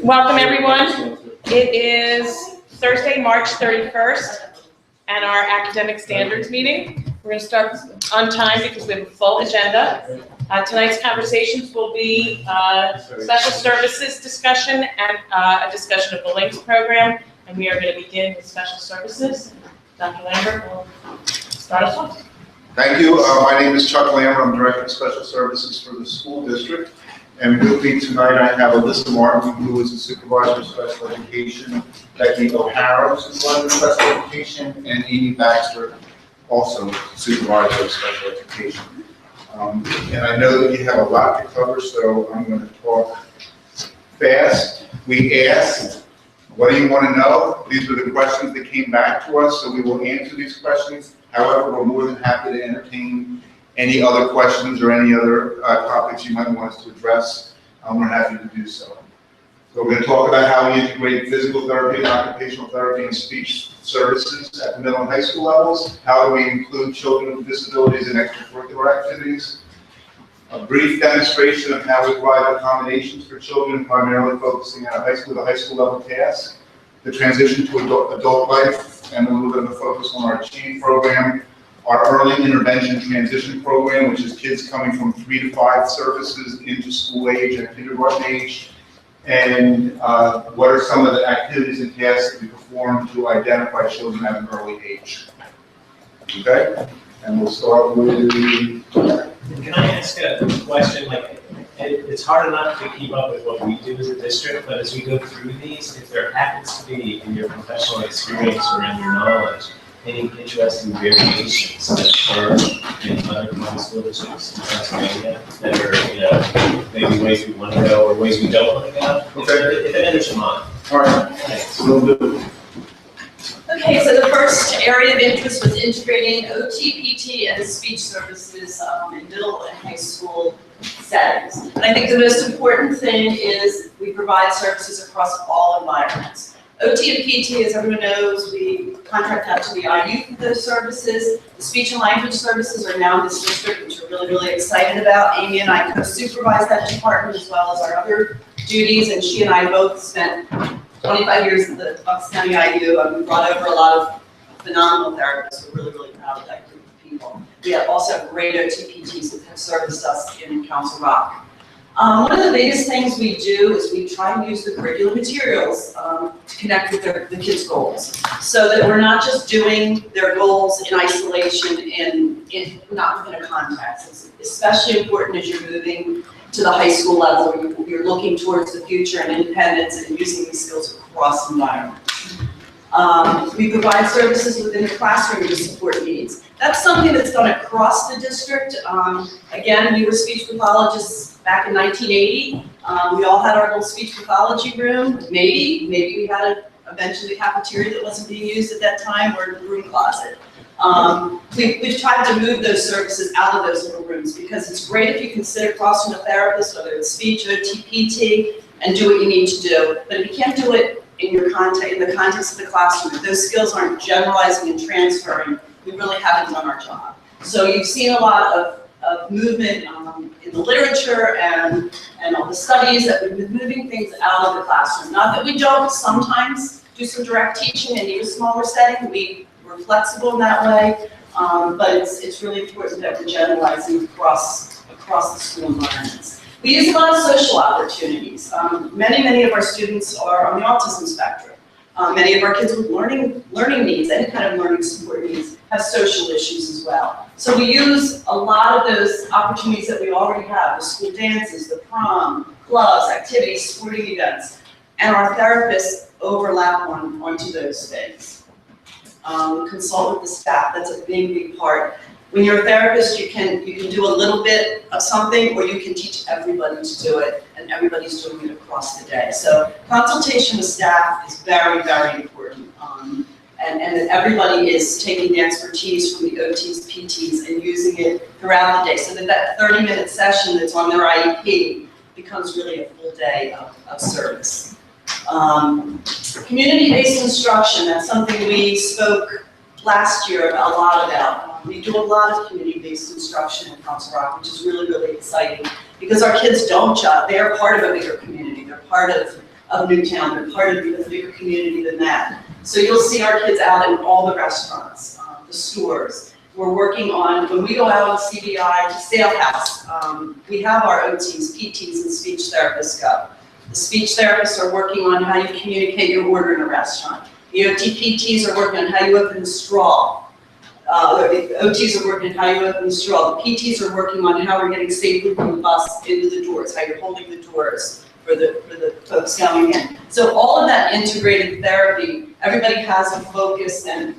Welcome, everyone. It is Thursday, March 31st, and our academic standards meeting. We're going to start on time because we have a full agenda. Tonight's conversations will be special services discussion and a discussion of the LINKS program, and we are going to begin with special services. Dr. Lambert will start us off. Thank you. My name is Chuck Lambert. I'm Director of Special Services for the school district. And with me tonight, I have Alyssa Martin, who is the Supervisor of Special Education, Becky O'Hara, Supervisor of Special Education, and Amy Baxter, also Supervisor of Special Education. And I know that you have a lot to cover, so I'm going to talk fast. We asked, what do you want to know? These were the questions that came back to us, so we will answer these questions. However, we're more than happy to entertain any other questions or any other topics you might want us to address. We're happy to do so. So we're going to talk about how we integrate physical therapy and occupational therapy and speech services at the middle and high school levels. How do we include children with disabilities in extracurricular activities? A brief demonstration of how we provide accommodations for children, primarily focusing on the high school level tasks. The transition to adult life, and a little bit of a focus on our ACHIEVE program. Our early intervention transition program, which is kids coming from 3 to 5 services into school age and kindergarten age. And what are some of the activities and tasks that we perform to identify children at an early age? Okay, and we'll start with. Can I ask a question? Like, it's hard enough to keep up with what we do as a district, but as we go through these, if there happens to be in your professional experience or in your knowledge, any interesting variations that are in other county school districts in Pennsylvania that are, maybe ways we want to go or ways we don't want to go? Okay. If it enters your mind. All right. Thanks. We'll do. Okay, so the first area of interest was integrating OT, PT, and speech services in middle and high school settings. And I think the most important thing is we provide services across all environments. OT and PT, as everyone knows, we contract out to the IU for those services. The speech and language services are now in this district, which we're really, really excited about. Amy and I co-supervise that department as well as our other duties, and she and I both spent 25 years at the Bucks County IU, and we brought over a lot of phenomenal therapists. We're really, really proud of that group of people. We also have great OT PTs that have serviced us in Council Rock. One of the biggest things we do is we try and use the curriculum materials to connect with the kids' goals, so that we're not just doing their goals in isolation and not within a context. It's especially important as you're moving to the high school level, where you're looking towards the future and independence and using these skills across environments. We provide services within the classroom to support needs. That's something that's done across the district. Again, we were speech pathologists back in 1980. We all had our little speech pathology room. Maybe we had a bench in the cafeteria that wasn't being used at that time, or in the room closet. We've tried to move those services out of those little rooms, because it's great if you can sit across from a therapist, whether it's speech, OT, PT, and do what you need to do. But if you can't do it in the context of the classroom, if those skills aren't generalizing and transferring, we really haven't done our job. So you've seen a lot of movement in the literature and all the studies that we've been moving things out of the classroom. Not that we don't sometimes do some direct teaching and need a smaller setting. We're flexible in that way, but it's really important that we're generalizing across the school environments. We use a lot of social opportunities. Many of our students are on the autism spectrum. Many of our kids with learning needs, any kind of learning support needs, have social issues as well. So we use a lot of those opportunities that we already have, the school dances, the prom, clubs, activities, sporting events, and our therapists overlap onto those things. Consult with the staff, that's a big part. When you're a therapist, you can do a little bit of something, or you can teach everybody to do it, and everybody's doing it across the day. So consultation with staff is very, very important. And that everybody is taking the expertise from the OTs, PTs, and using it throughout the day, so that 30-minute session that's on their IEP becomes really a full day of service. Community-based instruction, that's something we spoke last year a lot about. We do a lot of community-based instruction in Council Rock, which is really, really exciting, because our kids don't just, they are part of a bigger community. They're part of Newtown, they're part of a bigger community than that. So you'll see our kids out in all the restaurants, the stores. We're working on, when we go out on CBI to Sale House, we have our OTs, PTs, and speech therapists go. The speech therapists are working on how you communicate your order in a restaurant. The OTPTs are working on how you open the straw. The OTs are working on how you open the straw. The PTs are working on how we're getting safely from the bus into the doors, how you're holding the doors for the folks going in. So all of that integrated therapy, everybody has a focus and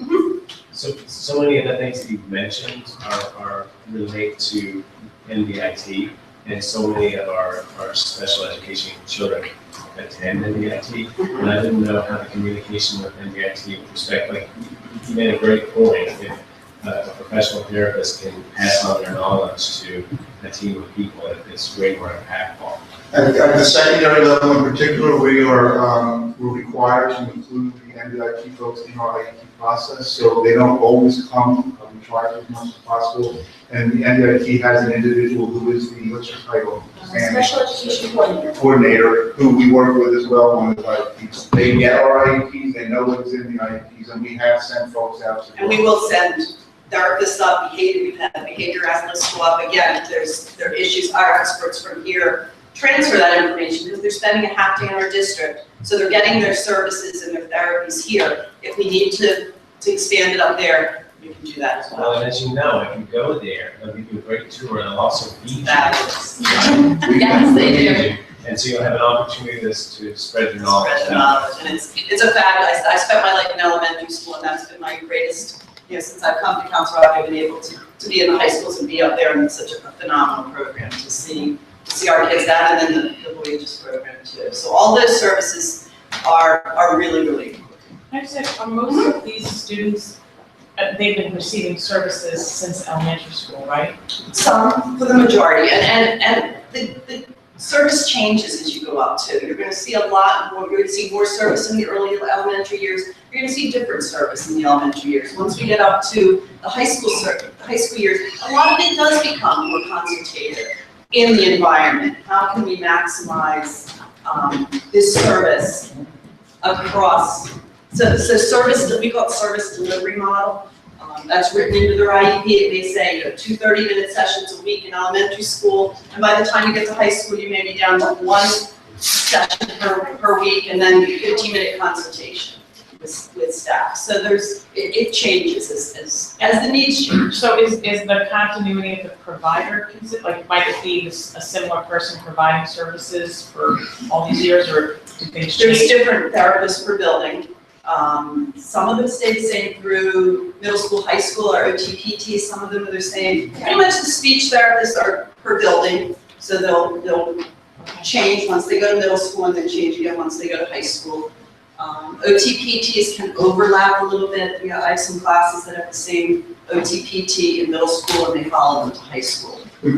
So many of the things that you've mentioned are relate to NBIT, and so many of our special education children attend NBIT, and I didn't know how the communication with NBIT with respect, like, you made a great point, if a professional therapist can pass on their knowledge to a team of people, it's way more impactful. At the secondary level in particular, we're required to include the NBIT folks in our IEP process, so they don't always come. We try to as much as possible. And the NBIT has an individual who is the, what's your title? special education coordinator. Coordinator, who we work with as well on the IEPs. They get our IEPs, they know what's in the IEPs, and we have sent folks out to. And we will send therapists up, we've had behavior analysts go up. Again, if there are issues, our experts from here transfer that information because they're spending a half day in our district. So they're getting their services and their therapies here. If we need to expand it up there, we can do that as well. Well, and as you know, if you go there, they'll give you a great tour, and they'll also feed you. Fabulous. Yes, they do. And so you'll have an opportunity to spread your knowledge. Spread the knowledge, and it's a fact. I spent my life in elementary school, and that's been my greatest, since I've come to Council Rock, I've been able to be in the high schools and be up there, and it's such a phenomenal program to see our kids that, and then the Voyages program too. So all those services are really, really important. I said, are most of these students, they've been receiving services since elementary school, right? Some, for the majority, and the service changes as you go up too. You're gonna see a lot more, you're gonna see more service in the early elementary years. You're gonna see different service in the elementary years. Once we get up to the high school years, a lot of it does become more consultative in the environment. How can we maximize this service across, so service, we call it service delivery model. That's written into their IEP. It may say 2 30-minute sessions a week in elementary school, and by the time you get to high school, you may be down to 1 session per week, and then 15-minute consultation with staff. So it changes as the needs change. So is the continuity of the provider, might it be a similar person providing services for all these years, or do things There's change? different therapists per building. Some of them stay the same through middle school, high school, or OTPT. Some of them are the same. Pretty much the speech therapists are per building, so they'll change once they go to middle school and then change again once they go to high school. OTPTs can overlap a little bit. I have some classes that have the same OTPT in middle school and they follow them to high school. We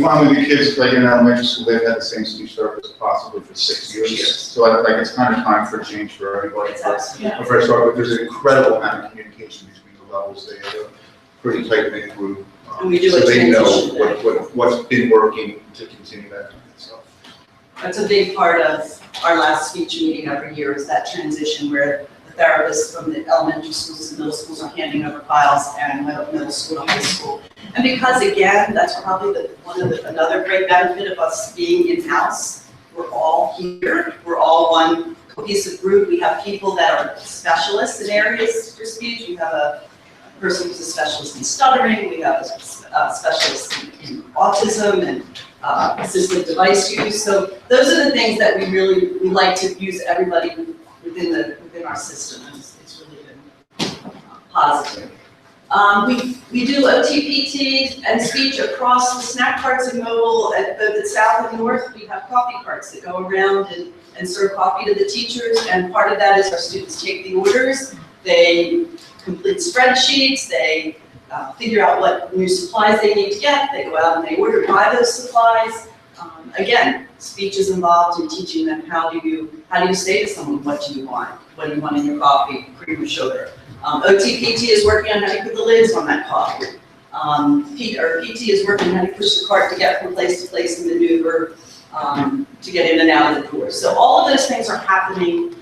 find with the kids, like in elementary school, they've had the same speech therapist possibly for 6 years. So it's kind of time for a change for everybody. Yeah. A fresh start, but there's an incredible amount of communication between the levels. They have a pretty tight-knit group. And we do so a they know transition what's been working to continue that kind of stuff. That's a big part of our last speech meeting every year is that transition where the therapists from the elementary schools to middle schools are handing over files and middle school to high school. And because again, that's probably another great benefit of us being in-house. We're all here, we're all one cohesive group. We have people that are specialists in areas for speech. We have a person who's a specialist in stuttering, we have a specialist in autism and assistive device use. So those are the things that we like to use everybody within our system, and it's really been positive. We do OTPT and speech across the snack carts and mobile at both the south and north. We have coffee carts that go around and serve coffee to the teachers, and part of that is our students take the orders, they complete spreadsheets, they figure out what new supplies they need to get, they go out and they buy those supplies. Again, speech is involved in teaching them how do you say to someone, what do you want? What do you want in your coffee, cream or sugar? OTPT is working on how to put the lids on that coffee. PT is working how to push the cart to get from place to place and maneuver to get in and out of the door. So all of those things are happening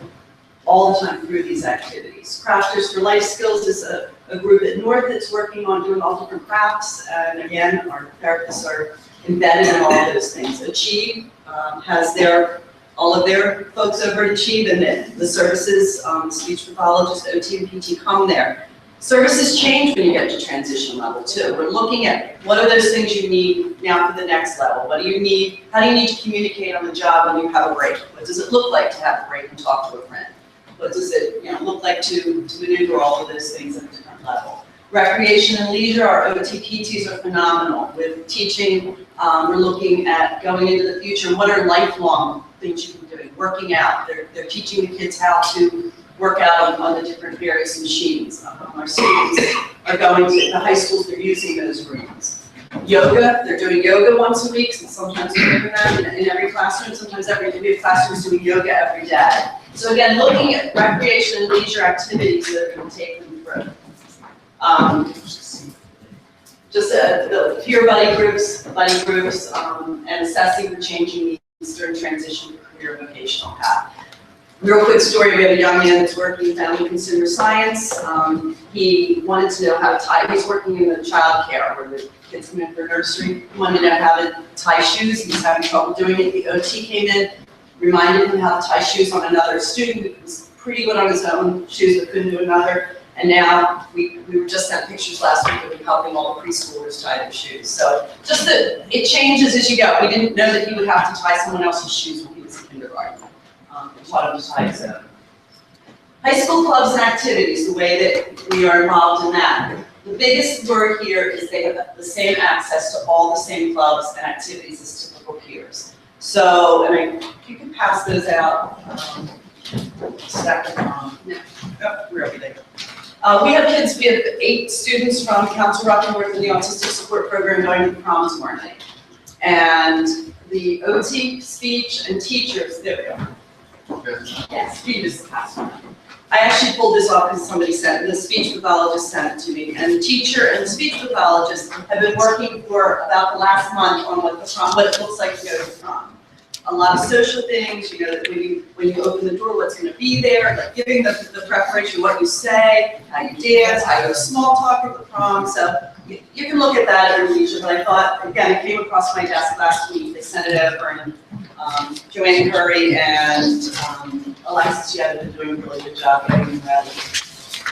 all the time through these activities. Crafters for Life Skills is a group at North that's working on doing all different crafts. And again, our therapists are embedded in all of those things. Achieve has all of their folks over at Achieve, and the services, speech pathologist, OT and PT come there. Services change when you get to transition level too. We're looking at what are those things you need now for the next level? What do you need? How do you need to communicate on the job when you have a break? What does it look like to have a break and talk to a friend? What does it look like to maneuver all of those things at a different level? Recreation and leisure, our OTPTs are phenomenal with teaching. We're looking at going into the future. What are lifelong things you can be doing? Working out. They're teaching the kids how to work out on the different various machines. Our students are going to the high schools, they're using those rooms. Yoga, they're doing yoga once a week, so sometimes we're doing that in every classroom, sometimes we have classrooms doing yoga every day. So again, looking at recreation and leisure activities that are going to take them through. Just the peer buddy groups, and assessing the changing needs during transition to career and vocational path. Real quick story, we have a young man that's working in family consumer science. He wanted to know how to tie, he's working in the child care where the kids come in for nursery. He wanted to know how to tie shoes, he was having trouble doing it. The OT came in, reminded him how to tie shoes on another student who was pretty good on his own shoes but couldn't do another. And now we were just sent pictures last week of him helping all the preschoolers tie their shoes. So just it changes as you go. We didn't know that he would have to tie someone else's shoes when he was in kindergarten. We taught him to tie his own. High school clubs and activities, the way that we are involved in that. The biggest word here is they have the same access to all the same clubs and activities as typical peers. So, if you can pass those out, where are they? We have 8 students from Council Rock North in the Autistic Support Program going to the prom tomorrow night. And the OT, speech, and teachers, there we go. Yes, speech is the past one. I actually pulled this off because somebody sent it, the speech pathologist sent it to me. And the teacher and the speech pathologist have been working for about the last month on what it looks like to go to the prom. A lot of social things, that when you open the door, what's going to be there, like giving the preparation, what you say, how you dance, how you small talk at the prom. So you can look at that at your leisure. But I thought, again, it came across my desk last week. They sent it over, and Joanne Curry and Alexis Yetta have been doing a really good job getting them ready.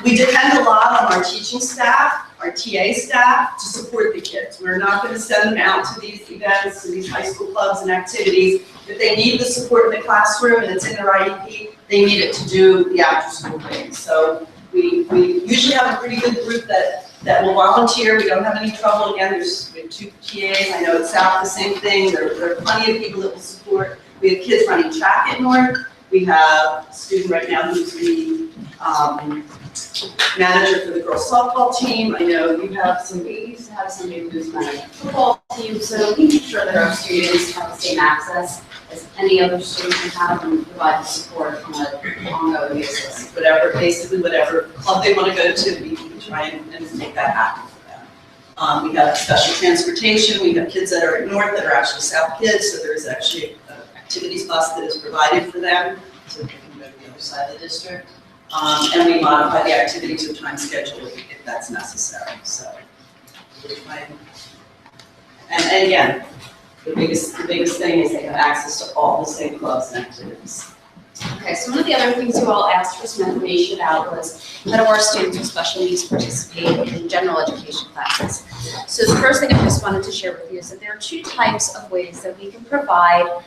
We depend a lot on our teaching staff, our TA staff, to support the kids. We're not going to send them out to these events, to these high school clubs and activities. If they need the support in the classroom and it's in their IEP, they need it to do the after-school things. So we usually have a pretty good group that will volunteer. We don't have any trouble. Again, we have 2 TAs. I know at South the same thing. There are plenty of people that will support. We have kids running track at North. We have a student right now who's the manager for the girls softball team. I know you have somebody who's managing the football team, so we make sure that our students have the same access as any other student can have and provide the support on an ongoing basis. Basically whatever club they want to go to, we try and make that happen for them. We have special transportation. We have kids that are at North that are actually South kids, so there's actually an activities bus that is provided for them so they can go to the other side of the district. And we modify the activity to a time schedule if that's necessary. So, and again, the biggest thing is they have access to all the same clubs and activities. Okay, so one of the other things you all asked for some information about was that our students with special needs participate in general education classes. So the first thing I just wanted to share with you is that there are 2 types of ways that we can provide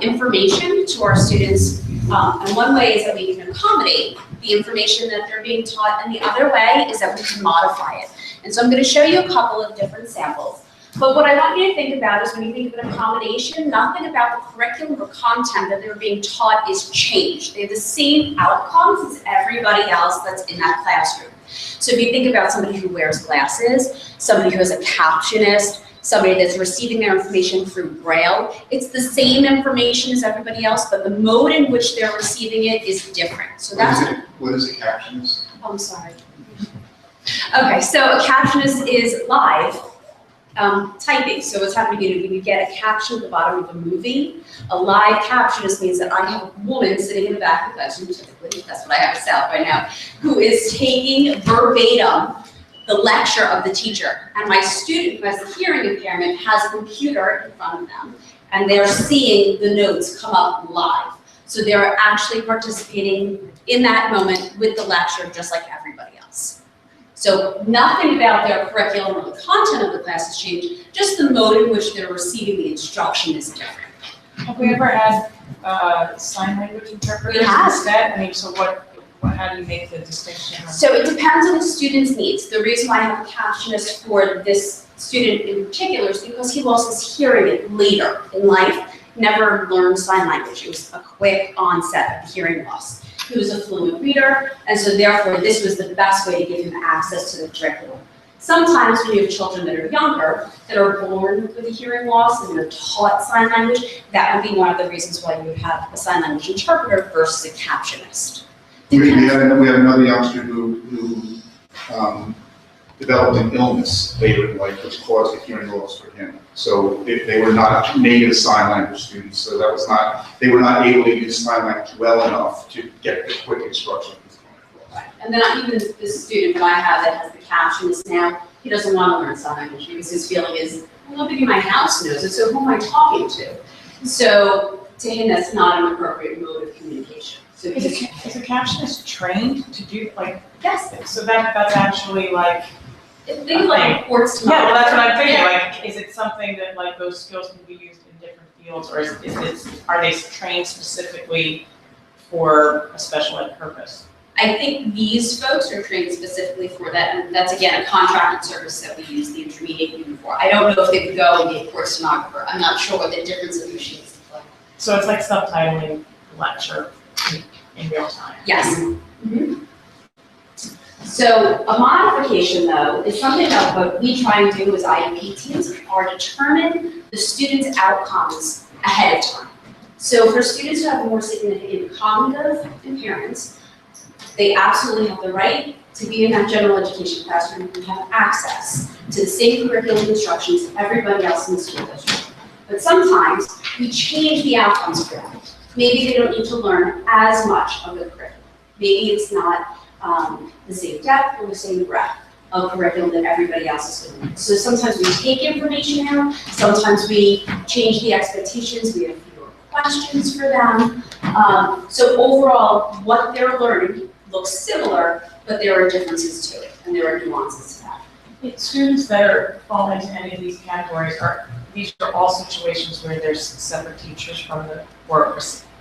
information to our students. And one way is that we can accommodate the information that they're being taught, and the other way is that we can modify it. And so I'm going to show you a couple of different samples. But what I want you to think about is when you think of an accommodation, nothing about the curriculum or content that they're being taught is changed. They have the same outcomes as everybody else that's in that classroom. So if you think about somebody who wears glasses, somebody who is a captionist, somebody that's receiving their information through Braille, it's the same information as everybody else, but the mode in which they're receiving it is different. So that's what is a captionist? Oh, I'm sorry. Okay, so a captionist is live typing. So what's happening, when you get a caption at the bottom of a movie, a live captionist means that I have a woman sitting in the back of the classroom, typically, that's what I have at South right now, who is taking verbatim the lecture of the teacher. And my student, who has a hearing impairment, has a computer in front of them, and they're seeing the notes come up live. So they're actually participating in that moment with the lecture, just like everybody else. So nothing about their curriculum or the content of the class has changed, just the mode in which they're receiving the instruction is different. Have we ever had sign language interpreters We have. instead? I mean, so how do you make the distinction? So it depends on the student's needs. The reason why I have a captionist for this student in particular is because he lost his hearing later in life, never learned sign language. It was a quick onset of hearing loss. He was a fluent reader, and so therefore this was the best way to give him access to the curriculum. Sometimes when you have children that are younger, that are born with a hearing loss and they're taught sign language, that would be one of the reasons why you would have a sign language interpreter versus a captionist. We have another youngster who developed an illness later in life which caused a hearing loss for him. So they were not native sign language students, so they were not able to use sign language well enough to get the quick instruction. And then even the student that I have that has the captionist now, he doesn't want to learn sign language because his feeling is, well, nobody in my house knows it, so who am I talking to? So to him, that's not an appropriate mode of communication. So Is a captionist trained to do, like, yes, so that's actually like, think of like reports to yeah, well, that's what I'm thinking, Yeah. like, is it something that like those skills can be used in different fields, or are they trained specifically for a special ed purpose? I think these folks are trained specifically for that, and that's again a contracted service that we use the intermediate unit for. I don't know if they could go and be a course stenographer. I'm not sure what the difference of machines is like. So it's like subtitling the lecture in real time? Yes. Mhm. So a modification though is something that what we try and do as IEP teams are determine the students' outcomes ahead of time. So for students who have more significant cognitive impairments, they absolutely have the right to be in that general education classroom and have access to the same curriculum instructions everybody else in the school district. But sometimes we change the outcomes for them. Maybe they don't need to learn as much of the curriculum. Maybe it's not the same depth or the same breadth of curriculum that everybody else is doing. So sometimes we take information out, sometimes we change the expectations, we have fewer questions for them. So overall, what they're learning looks similar, but there are differences to it, and there are nuances to that. The students that fall into any of these categories these are all situations where there's separate teachers from or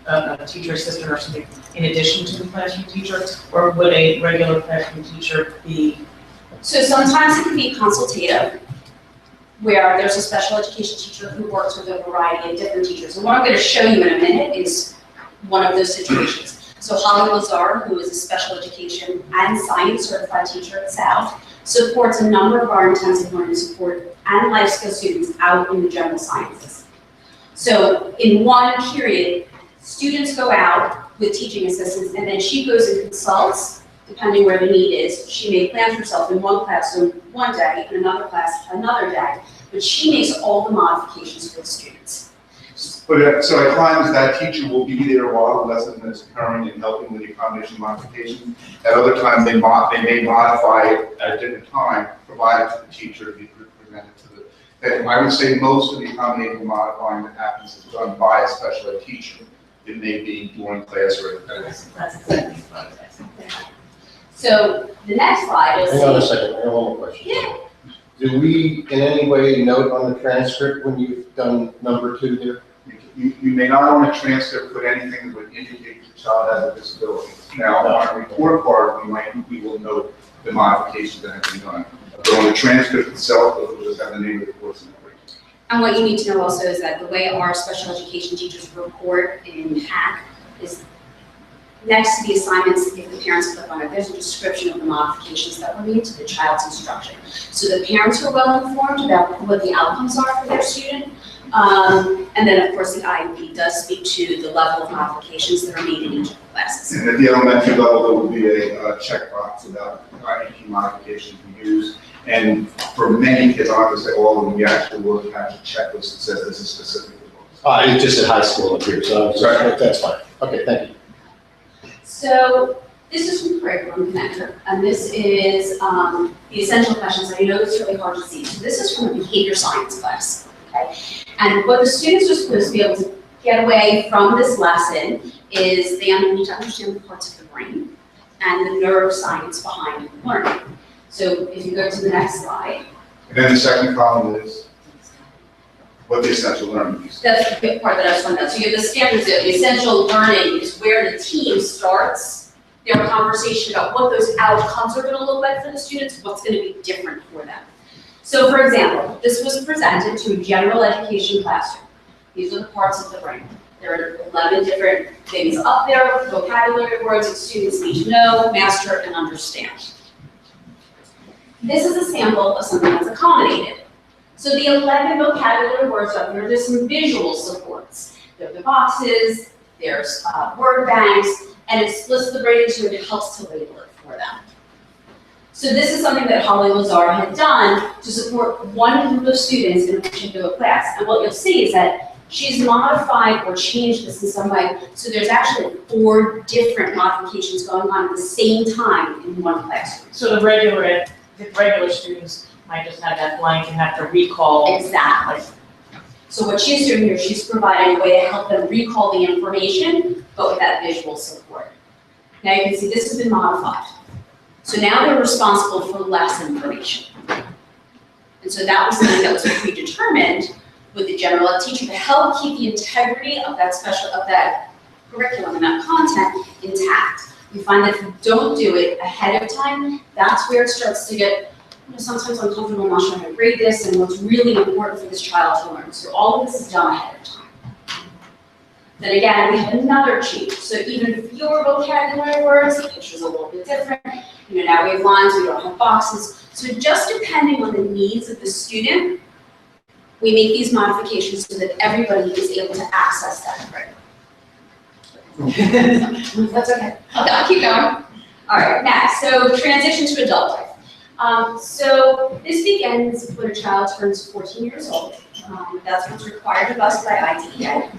a teacher assistant or something in addition to the classroom teacher, or would a regular classroom teacher be? So sometimes it can be consultative, where there's a special education teacher who works with a variety of different teachers. And what I'm going to show you in a minute is one of those situations. So Holly Lazar, who is a special education and science certified teacher at South, supports a number of our intensive learning support and life skill students out in the general sciences. So in one period, students go out with teaching assistants, and then she goes and consults, depending where the need is. She may plan herself in one classroom one day, in another class another day, but she makes all the modifications for the students. But so at times that teacher will be there while the lesson is occurring and helping with the accommodation modification. At other times they may modify it at a different time, provide it to the teacher, be presented to the. And I would say most of the accommodating and modifying that happens is done by a special ed teacher. It may be during class or at That's exactly what I was asking. So the next slide is. Hang on a second, I have one more question. Yeah. Do we in any way note on the transcript when you've done number 2 there? You may not on a transcript put anything that would indicate the child has a disability. Now, on a report card, we will note the modifications that have been done. But on the transcript itself, it will just have the name of the course and everything. And what you need to know also is that the way our special education teachers report in HAC is next to the assignments, if the parents click on it, there's a description of the modifications that were made to the child's instruction. So the parents are well informed about what the outcomes are for their student. And then of course the IEP does speak to the level of modifications that are made in each of the classes. And at the elementary level, there will be a checkbox talks about IP modifications we use. And for many kids, I'm not gonna say all of them, you actually will have a checklist that says this is specific to books. It's just at high school up here, so that's fine. Okay, thank you. So this is from Curriculum Connector, and this is the essential questions. I know it's really hard to see. So this is from a behavior science class, okay? And what the students are supposed to be able to get away from this lesson is they need to understand the parts of the brain and the neuroscience behind learning. So if you go to the next slide, And then the second column is what the essential learning is. that's the big part that I was talking about. So you have the standards, the essential learning is where the team starts their conversation about what those outcomes are gonna look like for the students, what's gonna be different for them. So for example, this was presented to a general education classroom. These are the parts of the brain. There are 11 different things up there, vocabulary words that students need to know, master, and understand. This is a sample of something that's accommodated. So the 11 vocabulary words up there, there's some visual supports. There are the boxes, there's word banks, and it splits the brain into it helps to label it for them. So this is something that Holly Lazar had done to support one group of students in a particular class. And what you'll see is that she's modified or changed this in some way. So there's actually 4 different modifications going on at the same time in one classroom. So the regular students might just have that blank and have to recall. Exactly. So what she's doing here, she's providing a way to help them recall the information, but with that visual support. Now you can see this has been modified. So now they're responsible for less information. And so that was something that was predetermined with the general ed teacher to help keep the integrity of that curriculum and that content intact. We find that if you don't do it ahead of time, that's where it starts to get sometimes uncomfortable, I'm not sure how to grade this and what's really important for this child to learn. So all of this is done ahead of time. Then again, we have another change. So even fewer vocabulary words, the picture's a little bit different. Now we have lines, we don't have boxes. So just depending on the needs of the student, we make these modifications so that everybody is able to access that. That's okay. I'll keep going. All right, next, so transition to adult life. So this begins when a child turns 14 years old. That's what's required of us by IDEA.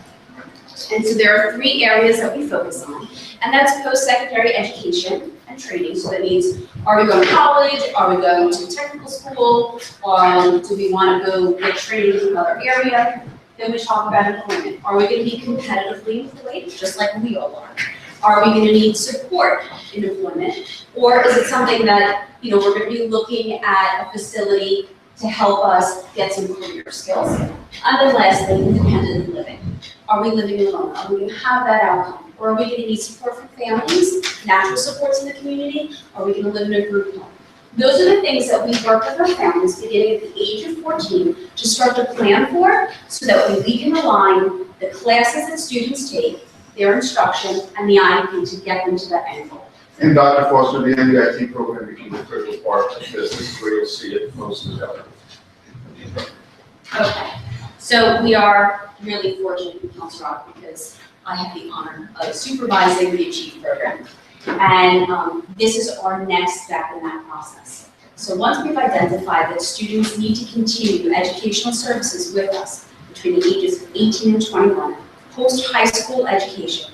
And so there are 3 areas that we focus on, and that's post-secondary education and training. So that means, are we going to college? Are we going to technical school? Do we want to go get training in another area? Then we talk about employment. Are we going to be competitively employed, just like we all are? Are we going to need support in employment? Or is it something that, we're going to be looking at a facility to help us get some career skills? And then lastly, independent living. Are we living alone? Are we going to have that outcome? Or are we going to need support from families, natural supports in the community? Are we going to live in a group home? Those are the things that we work with our families beginning at the age of 14 to start to plan for, so that we can align the classes that students take, their instruction, and the IEP to get them to that end goal. And Dr. Foster, the MBIT program becomes a critical part of this. This is where you'll see it most of the time. Okay, so we are really fortunate in Council Rock because I have the honor of supervising the Achieve program. And this is our next step in that process. So once we've identified that students need to continue educational services with us between the ages of 18 and 21, post-high school education,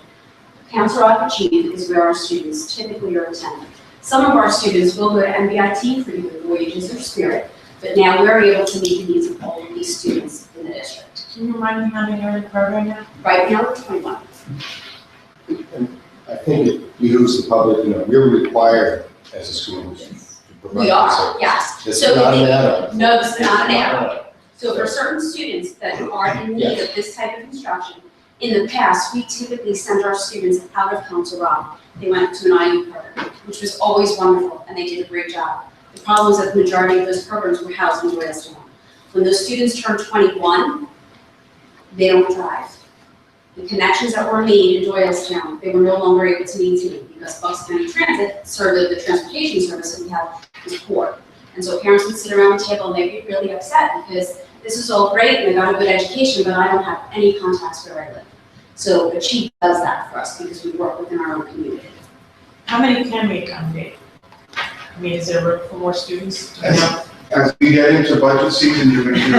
Council Rock Achieve is where our students typically are attending. Some of our students will go to MBIT for either Voyages or Spirit, but now we're able to meet the needs of all of these students in the district. Can you remind me how many are in the program now? Right now, we're 21. And I think it behooves the public, we're required as a school to provide We this are, service. yes. It's So not the- an add-on. No, this is not an add-on. So for certain students that are in need of this type of instruction, in the past, we typically sent our students out of Council Rock. They went to an IU program, which was always wonderful, and they did a great job. The problem is that the majority of those programs were housed in Doylestown. When those students turn 21, they don't drive. The connections that were made in Doylestown, they were no longer able to maintain because Bucks County Transit, the transportation service that we have, is poor. And so parents would sit around the table and they'd be really upset because this is all great and I got a good education, but I don't have any contacts where I live. So Achieve does that for us because we work within our own community. How many can we accommodate? I mean, is there room for more students? Do you know? As we get into budget season, you're going to hear.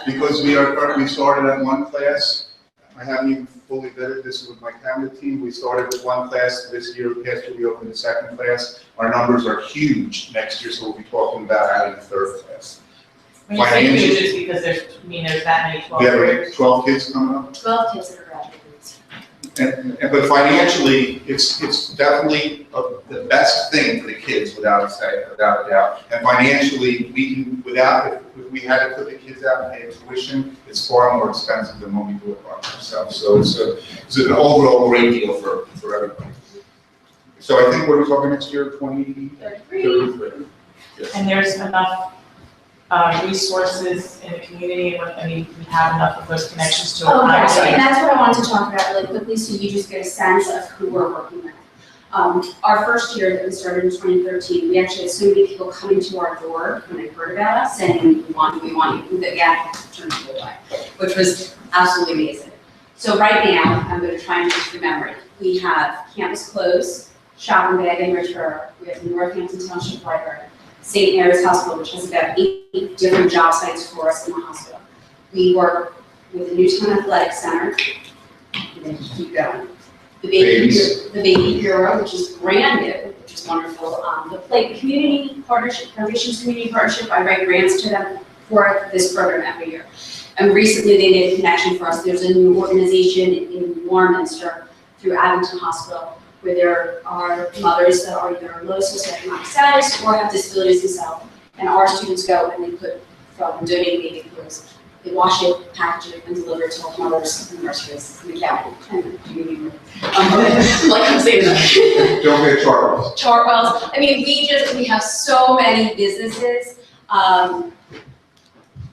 Because we started at one class. I haven't even fully vetted this with my cabinet team. We started with one class this year. Past year, we opened the second class. Our numbers are huge next year, so we'll be talking about adding a third class. When you say Financial- huge, it's because there's that many 12 We have graders. 12 kids coming up. 12 kids that are graduating. But financially, it's definitely the best thing for the kids, without a doubt. And financially, we can, if we had to put the kids out and pay tuition, it's far more expensive than when we do it by ourselves. So it's an overall great deal for everybody. So I think what are we talking next year, 2033? Yes. And there's enough resources in the community, and I mean, we have enough of those connections to Oh, apply. yes, and that's what I wanted to talk about really quickly, so you just get a sense of who we're working with. Our first year that we started in 2013, we actually had so many people coming to our door when they heard about us, saying, we want you, that we had to turn people away, which was absolutely amazing. So right now, I'm going to try and just remember it. We have Campus Close, Shopping Bag and Return, we have the Northampton Township Library, St. Mary's Hospital, which has about 8 different job sites for us in the hospital. We work with the Newtown Athletic Center, and then just keep going. The Baby Bureau, which is brand new, which is wonderful. The Community Partnership, Foundation's Community Partnership, I write grants to them for this program every year. And recently they made a connection for us. There's a new organization in Warminster through Abington Hospital, where there are mothers that are either low socioeconomic status or have disabilities themselves. And our students go and they put from donating baby clothes. They wash it, package it, and deliver it to mothers in nurseries in the county and the community. Like I'm saying that. Don't get Charles. Chartwells. I mean, we have so many businesses.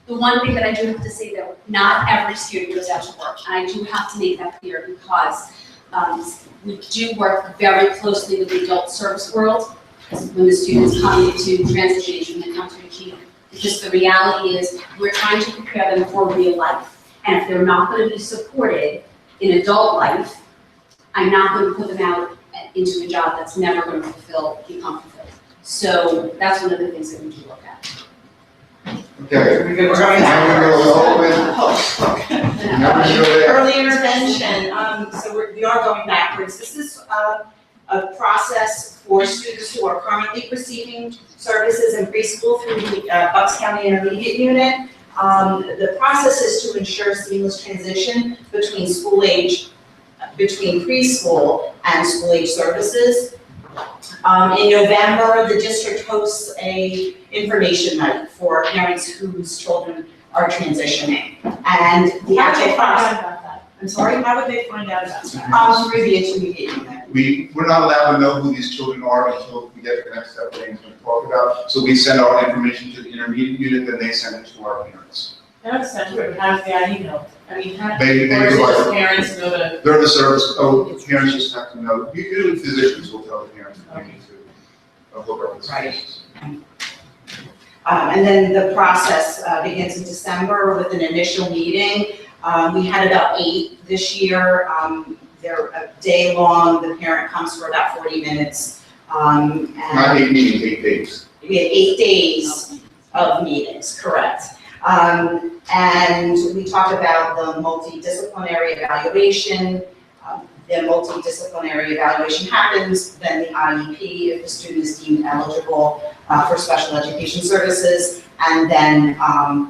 The one thing that I do have to say though, not every student goes out to work. And I do have to make that clear because we do work very closely with the adult service world when the students come into transition age, when they come to achieve. Because the reality is we're trying to prepare them for real life. And if they're not going to be supported in adult life, I'm not going to put them out into a job that's never going to become fulfilled. So that's one of the things that we do look at. Okay. We're going Now we go over. Now we go there. Early intervention, so we are going backwards. This is a process for students who are currently receiving services in preschool through the Bucks County Intermediate Unit. The process is to ensure seamless transition between preschool and school age services. In November, the district hosts a information night for parents whose children are transitioning. And the actual process, I'm sorry? How would they find out about that? Through the intermediate unit. We're not allowed to know who these children are until we get to the next step that Amy's going to talk about. So we send our information to the intermediate unit, then they send it to our parents. I don't understand, but how does the ID know? I mean, how, They or is it provide- just parents know that? They're the service, parents just have to know. Usually physicians will tell the parents that they need to hook up with Right. services. And then the process begins in December with an initial meeting. We had about 8 this year. They're a day long. The parent comes for about 40 minutes. Not And 8 meetings, 8 days. we had 8 days of meetings, correct. And we talk about the multidisciplinary evaluation. The multidisciplinary evaluation happens, then the IEP, if the student is deemed eligible for special education services, and then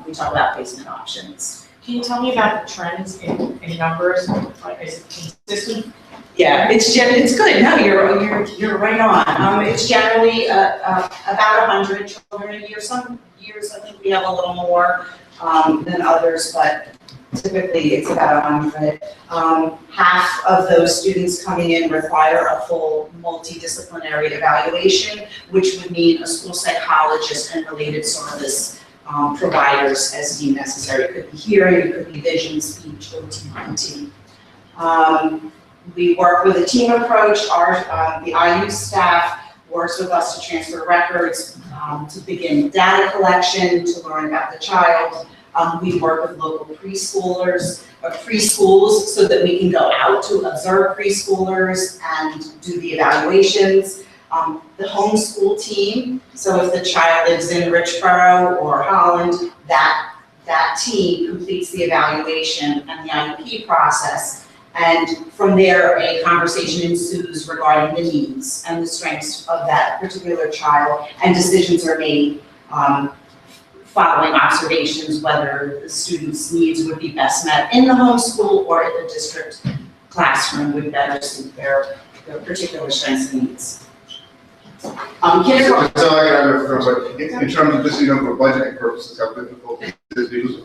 we talk about placement options. Can you tell me about the trends in numbers? Like, is it consistent? Yeah, it's good. No, you're right on. It's generally about 100 children a year. Some years I think we have a little more than others, but typically it's about 100. Half of those students coming in require a full multidisciplinary evaluation, which would mean a school psychologist and related service providers as deemed necessary. It could be hearing, it could be vision, speech, OT, PT. We work with a team approach. The IU staff works with us to transfer records, to begin data collection, to learn about the child. We work with local preschools so that we can go out to observe preschoolers and do the evaluations. The homeschool team, so if the child lives in Richborough or Holland, that team completes the evaluation and the IEP process. And from there, a conversation ensues regarding the needs and the strengths of that particular child, and decisions are made following observations, whether the student's needs would be best met in the homeschool or in the district classroom would better suit their particular strengths and needs. Kindergarten. So in terms of just, for budgeting purposes, how difficult it is, because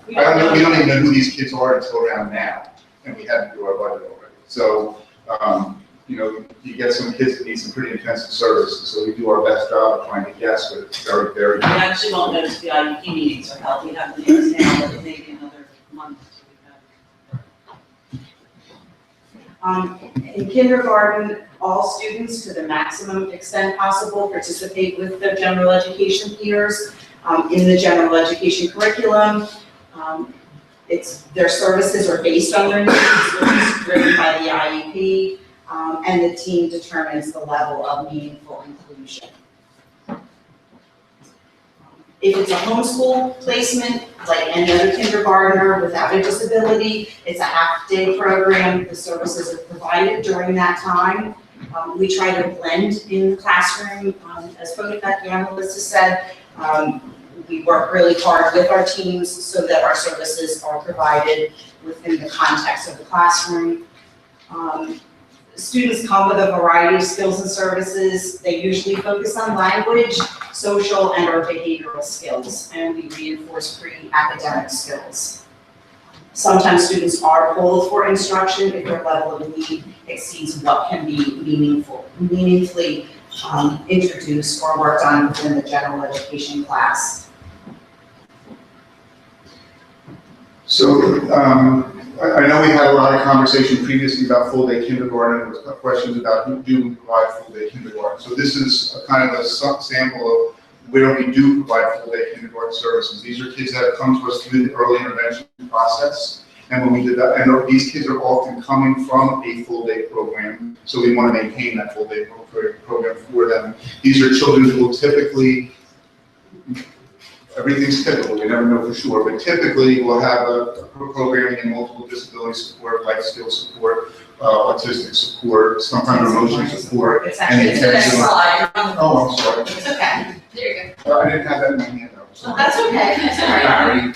we don't even know who these kids are until around now, and we had to do our budget already. So, you get some kids that need some pretty intensive services, so we do our best job of trying to guess, but it's very, very. We actually won't go to the IEP meetings or help, we have the names now, but maybe another month. In kindergarten, all students, to the maximum extent possible, participate with their general education peers in the general education curriculum. Their services are based on their needs, which is driven by the IEP, and the team determines the level of meaningful inclusion. If it's a homeschool placement, like any other kindergartner without a disability, it's a half-day program. The services are provided during that time. We try to blend in the classroom. As both Becky and Melissa said, we work really hard with our teams so that our services are provided within the context of the classroom. Students come with a variety of skills and services. They usually focus on language, social, and or behavioral skills, and we reinforce pre-academic skills. Sometimes students are pulled for instruction if their level of need exceeds what can be meaningfully introduced or worked on within the general education class. So, I know we had a lot of conversation previously about full-day kindergarten, with questions about who do provide full-day kindergarten. So this is a kind of a sample of where we do provide full-day kindergarten services. These are kids that have come to us through the early intervention process. And when we did that, and these kids are often coming from a full-day program, so we want to maintain that full-day program for them. These are children who will typically, everything's typical, we never know for sure, but typically we'll have a programming in multiple disability support, life skills support, autistic support, sometimes emotional support. It's actually, it's the next slide. Oh, I'm sorry. It's okay. There you go. I didn't have that in my hand though. Oh, that's okay. That's all right.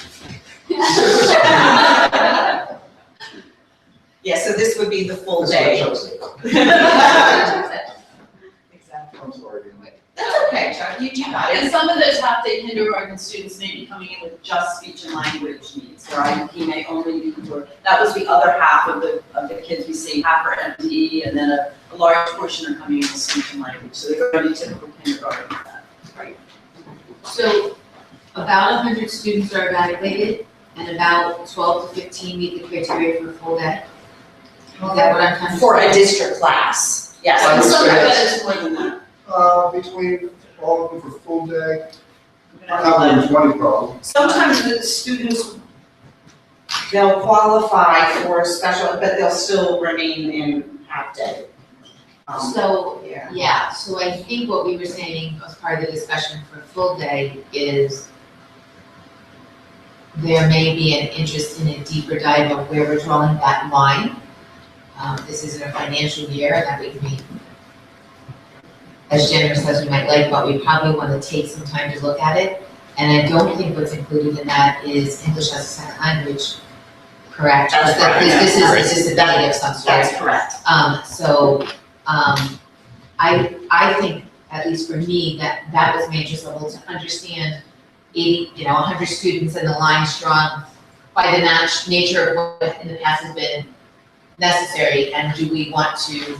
Yeah, so this would be the full day. Exactly. I'm sorry. That's okay, Chuck, you got it. And some of those half-day kindergarten students may be coming in with just speech and language needs, Their IEP may only be for, that was the other half of the kids we see, half are MD, and then a large portion are coming in with speech and language, so they're going to be typical kindergarten with that. So about 100 students are evaluated and about 12 to 15 meet the criteria for a full day. Is that what I'm trying to say? For a district class, yes. I And would some say of that's- it is more than that. Between all of them for full day, not more than 20 probably. Sometimes the students, they'll qualify for special, but they'll still remain in half-day. So, Yeah. so I think what we were saying as part of the discussion for a full day is there may be an interest in a deeper dive of where we're drawing that line. This isn't a financial year, and that would be as generous as we might like, but we probably want to take some time to look at it. And I don't think what's included in that is English as a second language, correct? That's That correct. This is a disability of some sort. That's correct. I think, at least for me, that was my interest level to understand 100 students and the lines drawn by the nature of what in the past has been necessary, and do we want to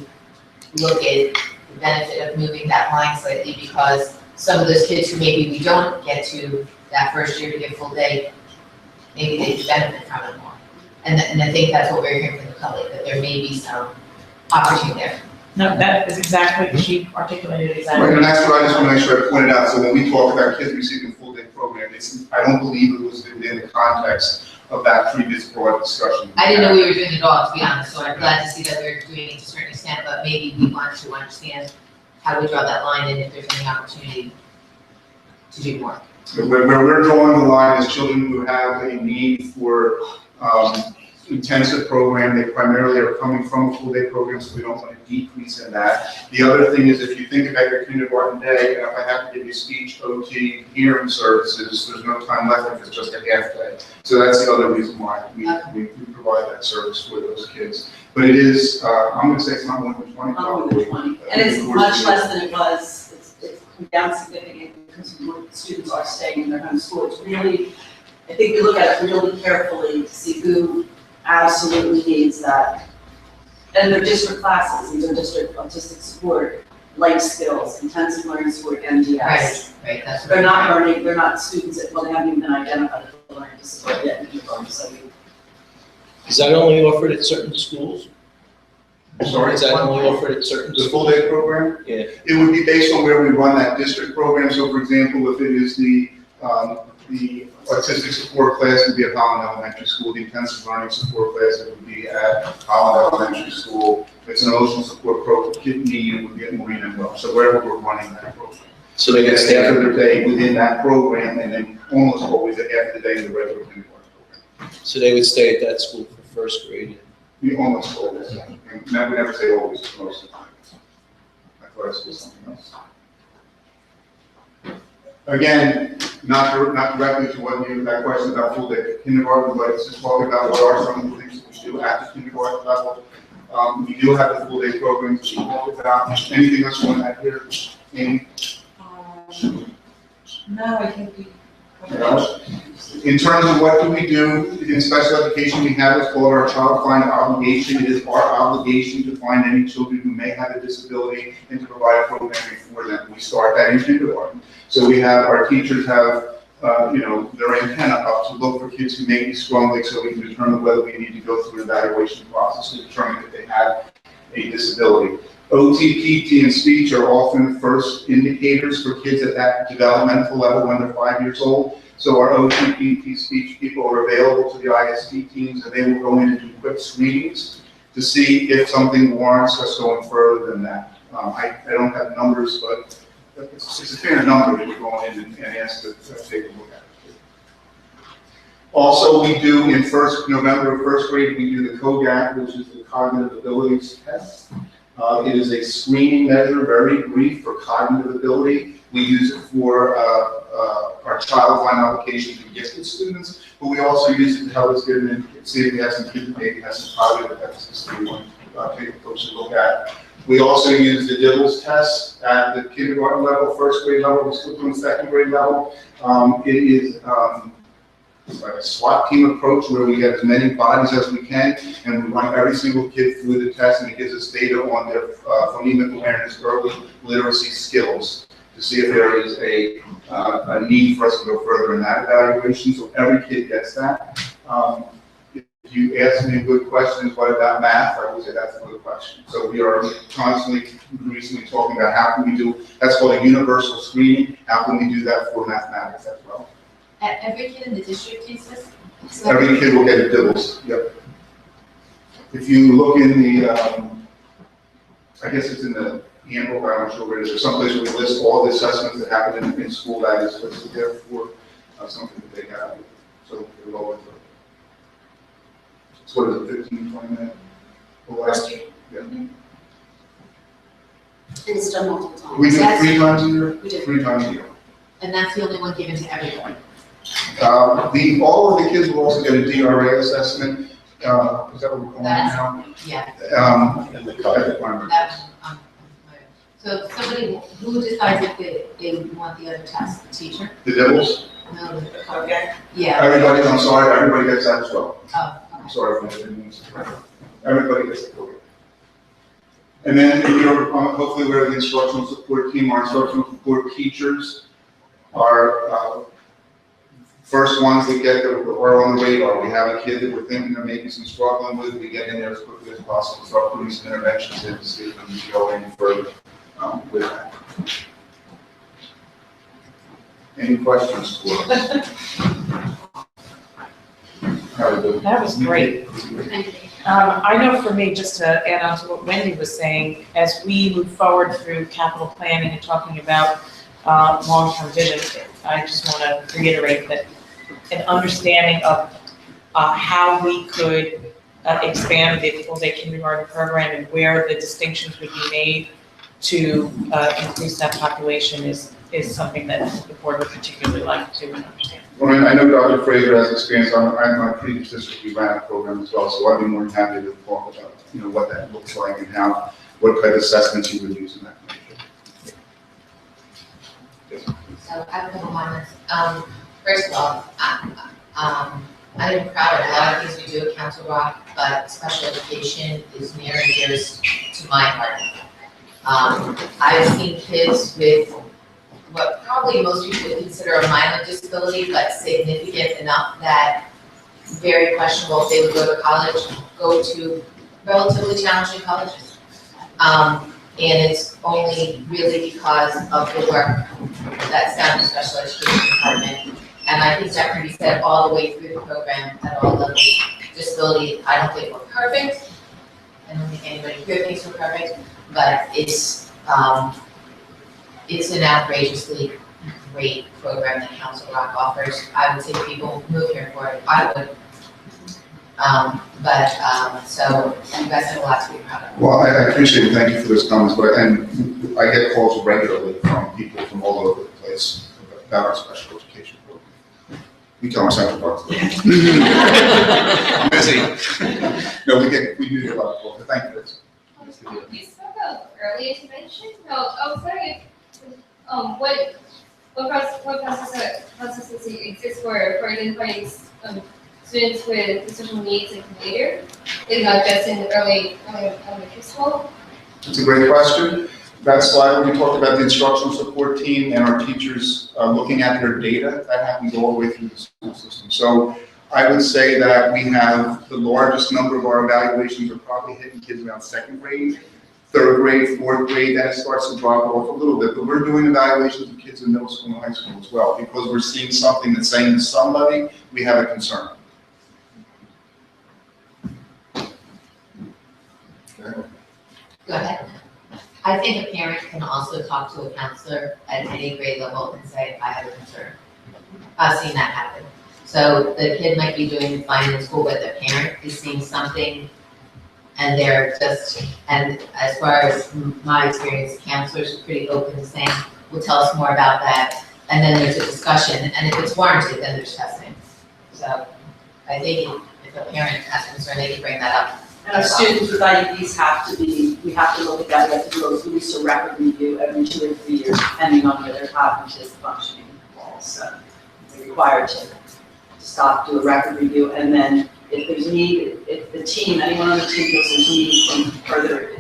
look at the benefit of moving that line slightly, because some of those kids who maybe we don't get to that first year to get full day, maybe they could benefit from it more. And I think that's what we're hearing from the public, that there may be some opportunity there. No, that is exactly, she articulated exactly. Right, and that's what I just want to make sure I pointed out, so when we talk about kids receiving full day program, I don't believe it was within the context of that previous broad discussion. I didn't know we were doing it all, to be honest, so I'm glad to see that we're doing it to a certain extent, but maybe we want to understand how do we draw that line, and if there's any opportunity to do more? Where we're drawing the line is children who have a need for intensive program. They primarily are coming from a full day program, so we don't want to decrease in that. The other thing is, if you think about your kindergarten day, and if I have to give you speech, OT, hearing services, there's no time left if it's just a half day. So that's the other reason why we provide that service for those kids. But it is, I'm going to say it's not more than 20. Not more than 20, and it's much less than it was, it's come down significantly because more students are staying in their home school. It's really, I think we look at it really carefully to see who absolutely needs that. And they're district classes, these are district autistic support, life skills, intensive learning support, MDS. Right, that's. They're not learning, they're not students that, well, they haven't even been identified as learning disability yet in kindergarten, so we. Is that only offered at certain schools? Sorry? Is that only offered at certain The schools? full day program? Yeah. It would be based on where we run that district program. So for example, if it is the autistic support class, it would be at Holland Elementary School. The intensive learning support class, it would be at Holland Elementary School. If it's an emotional support program, kid need, it would be at Marina and Wells. So wherever we're running that program. So they get Half staff, of the day within that program, and then almost always at half of the day in the regular kindergarten program. so they would stay at that school for first grade. We almost always, and we never say always, most of the time. I thought I said something else. Again, not directly to what you, that question about full day kindergarten, but it's just talking about what are some of the things that we do at the kindergarten level. We do have the full day programs, we talked about. Anything else you want to add here, Amy? No, I think we. In terms of what do we do in special education, we have what's called our child find obligation. It is our obligation to find any children who may have a disability and to provide programming for them. We start that in kindergarten. So we have, our teachers have, their antenna up to look for kids who may be struggling, so we can determine whether we need to go through an evaluation process to determine if they have a disability. OT, PT, and speech are often first indicators for kids at that developmental level when they're 5 years old. So our OT, PT, speech people are available to the ISD teams, and they will go in and do quick screenings to see if something warrants us going further than that. I don't have numbers, but it's a fair number that we're going in and ask to take a look at it. Also, we do in November of first grade, we do the COGAT, which is the Cognitive Abilities Test. It is a screening measure, very brief, for cognitive ability. We use it for our child find application for gifted students, but we also use it to help us get in and see if we have some kids that maybe have some cognitive deficits that we want to take a closer look at. We also use the DIBELS test at the kindergarten level, first grade level, we still doing second grade level. It is it's like a SWAT team approach where we get as many bodies as we can, and we run every single kid through the test, and it gives us data on their phonemic awareness, verbal literacy skills, to see if there is a need for us to go further in that evaluation. So every kid gets that. If you ask me good questions, what about math? I would say that's a good question. So we are constantly, recently talking about how can we do, that's called a universal screening. How can we do that for mathematics as well? Every kid in the district takes this? Every kid will get a DIBELS, yep. If you look in the, I guess it's in the handbook, I'm not sure where it is, there's someplace where we list all the assessments that happen in school that is listed there for something that they have. So they're well worth it. So what is it, 15, 20 minutes? First year. Yeah. And it's done multiple times. We do it That's- 3 times a year? We do. 3 times a year. And that's the only one given to everyone? All of the kids will also get a DRA assessment. Is that what we're calling it now? Yeah, And the requirement. that one, so somebody, who decides if they want the other test, the teacher? The DIBELS, No, Okay. yeah, everybody, I'm sorry, everybody gets that as well. oh, I'm sorry if I didn't mean to. Everybody gets it. And then you're hopefully aware of the instructional support team. Our instructional support teachers are first ones that get that are on the radar. We have a kid that we're thinking of maybe some struggling with. We get in there as quickly as possible, start putting some interventions in to see if we can go any further with that. Any questions for us? How we doing? That was great. Thank you. I know for me, just to add on to what Wendy was saying, as we move forward through capital planning and talking about long-term vision, I just want to reiterate that an understanding of how we could expand the full-day kindergarten program and where the distinctions would be made to increase that population is something that the board would particularly like to understand. Well, I know Dr. Fraser has experience on my previous district, we ran a program as well, so I'd be more than happy to talk about, what that looks like and what kind of assessments you would use in that. So I have a couple comments. First of all, I'm proud of a lot of things we do at Council Rock, but special education is near and dear to my heart. I've seen kids with what probably most people would consider a minor disability, but significant enough that very questionable if they would go to college, go to relatively challenging colleges. And it's only really because of the work that's done in the special education department. And I think that can be said all the way through the program at all levels. Disability, I don't think we're perfect. I don't think anybody here thinks we're perfect, but it's an outrageously great program that Council Rock offers. I would say people move here for it. I would. So you guys have a lot to be proud of. Well, I appreciate it. Thank you for those comments, and I get calls regularly from people from all over the place about our special education program. We tell them Central Park. I'm busy. No, we do get a lot of calls, but thank you. You spoke of early intervention. Sorry. What processes exist for identifying students with special needs and later, not just in early elementary school? It's a great question. That slide where we talked about the instructional support team and our teachers looking at their data, that happens all the way through the school system. So I would say that we have the largest number of our evaluations are probably hitting kids around second grade, third grade, fourth grade, then it starts to drop off a little bit. But we're doing evaluations of kids in middle school and high school as well, because we're seeing something that's saying to somebody, we have a concern. Go ahead. I think a parent can also talk to a counselor at any grade level and say, I have a concern. I've seen that happen. So the kid might be doing fine in school, but the parent is seeing something and they're just, and as far as my experience, counselors are pretty open to saying, well, tell us more about that. And then there's a discussion, and if it's warranted, then there's testing. So I think if a parent has a concern, they can bring that up. And our students with IEPs we have to look at that, we have to do at least a record review every 2 or 3 years, depending on whether cognitive functioning falls. So we're required to stop, do a record review, and then if there's need, if the team, anyone on the team feels there's need for further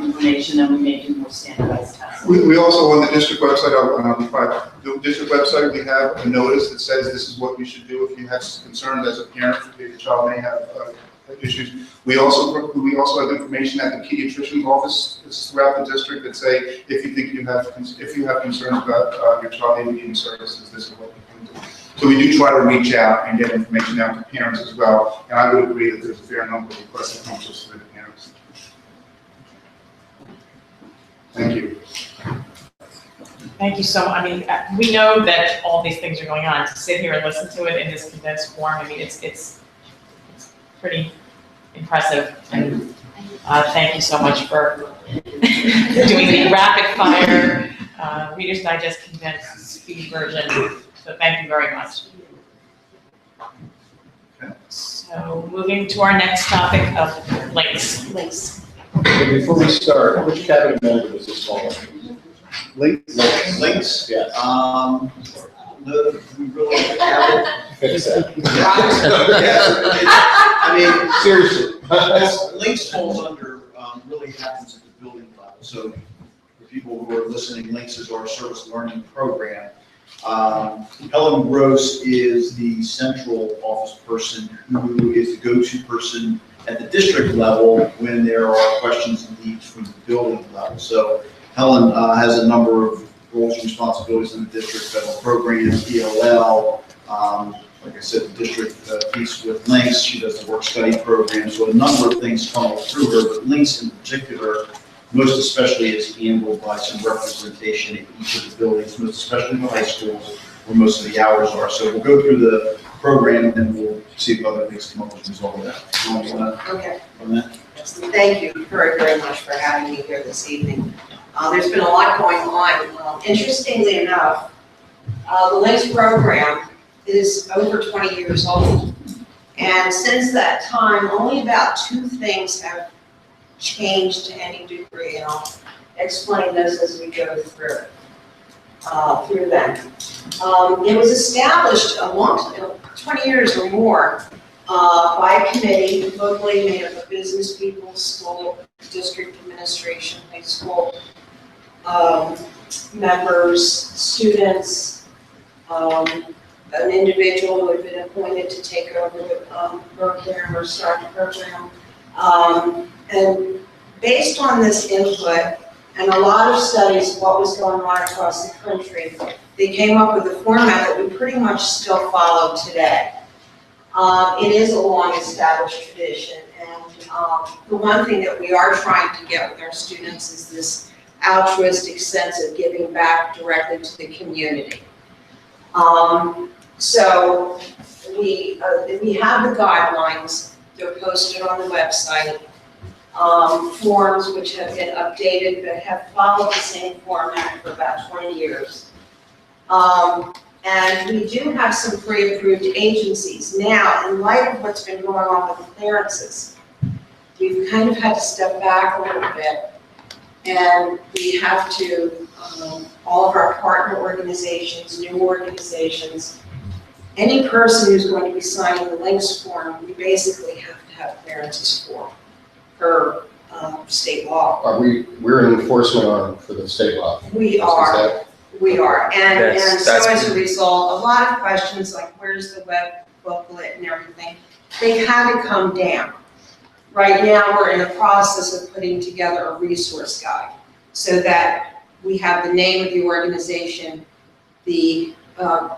information, then we may do more standardized tests. We also, on the district website, the district website, we have a notice that says this is what you should do if you have concerns as a parent, if your child may have issues. We also have information at the pediatrician's office throughout the district that say if you have concerns about your child needing services, this is what you can do. So we do try to reach out and get information out to parents as well, and I would agree that there's a fair number of requests that come just through the parents. Thank you. Thank you so much. I mean, we know that all these things are going on. To sit here and listen to it in this condensed form, I mean, it's pretty impressive. And thank you so much for doing the rapid fire Reader's Digest condensed speed version. So thank you very much. So moving to our next topic of links. Before we start, which cabinet member was this fall? Links? Yes. We really have Fix that. I mean, Seriously. Links falls under, really happens at the building level. So for people who are listening, Links is our service learning program. Helen Gross is the central office person who is the go-to person at the district level when there are questions and needs from the building level. So Helen has a number of roles and responsibilities in the district, federal programs, ELL, like I said, the district piece with Lynx, she does the work study program, so a number of things funnel through her, but Lynx in particular, most especially is handled by some representation in each of the buildings, most especially in the high schools, where most of the hours are. So we'll go through the program and then we'll see if other things come up as a result of that. You want to Okay. on that? Thank you very, very much for having me here this evening. There's been a lot going on. Interestingly enough, the Lynx program is over 20 years old. And since that time, only about 2 things have changed to any degree, and I'll explain those as we go through them. It was established a long, 20 years or more, by a committee locally made up of business people, school, district administration, high school members, students, an individual who had been appointed to take over the program or start the program. And based on this input and a lot of studies of what was going on across the country, they came up with a format that we pretty much still follow today. It is a long established tradition, and the one thing that we are trying to get with our students is this altruistic sense of giving back directly to the community. So we have the guidelines, they're posted on the website, forms which have been updated but have followed the same format for about 20 years. And we do have some pre-approved agencies. Now, in light of what's been going on with the clearances, we've kind of had to step back a little bit, and we have to, all of our partner organizations, new organizations, any person who's going to be signing the Lynx form, we basically have to have clearances for, per state law. We're an enforcement arm for the state law. We are. We are, and so as a result, a lot of questions like where's the web booklet and everything, they had to come down. Right now, we're in the process of putting together a resource guide so that we have the name of the organization, the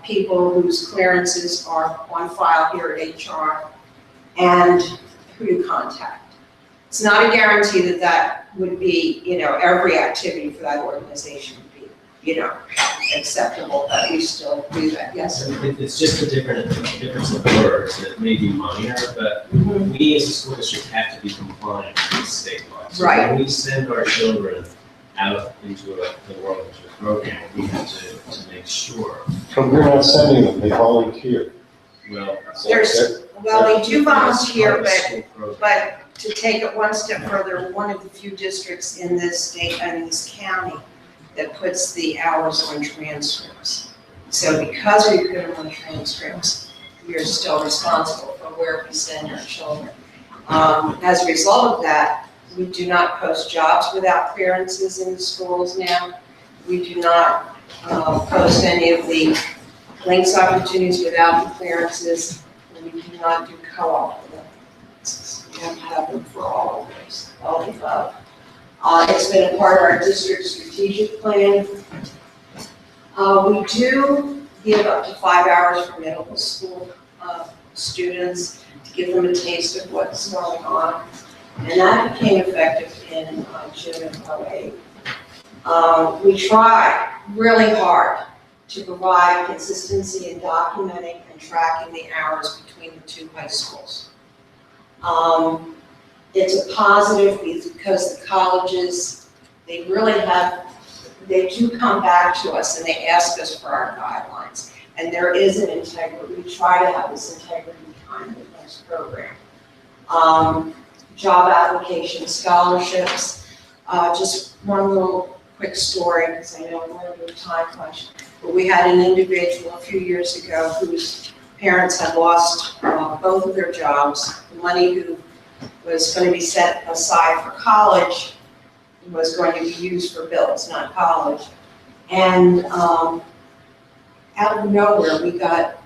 people whose clearances are on file here at HR, and who to contact. It's not a guarantee that that would be, every activity for that organization would be, acceptable, but we still do that, yes. It's just a difference of words that may be minor, but we as a school district have to be compliant with state law. So Right. when we send our children out into the world, into a program, we have to make sure, But we're not sending them, they volunteer. well. They do volunteer, but. but to take it one step further, one of the few districts in this state and this county that puts the hours on transcripts. So because we put them on transcripts, we are still responsible for where we send our children. As a result of that, we do not post jobs without clearances in the schools now. We do not post any of the Lynx opportunities without the clearances. And we do not do co-op with them. We have to have them for all of those, all the above. It's been a part of our district strategic plan. We do give up to 5 hours for middle school students to give them a taste of what's going on. And that became effective in June of 2008. We try really hard to provide consistency in documenting and tracking the hours between the 2 high schools. It's a positive because the colleges, they do come back to us and they ask us for our guidelines. And there is an integrity, we try to have this integrity behind the next program. Job applications, scholarships, just one little quick story, because I know we're under a time crunch. But we had an individual a few years ago whose parents had lost both of their jobs. The money who was going to be set aside for college was going to be used for bills, not college. And out of nowhere, we got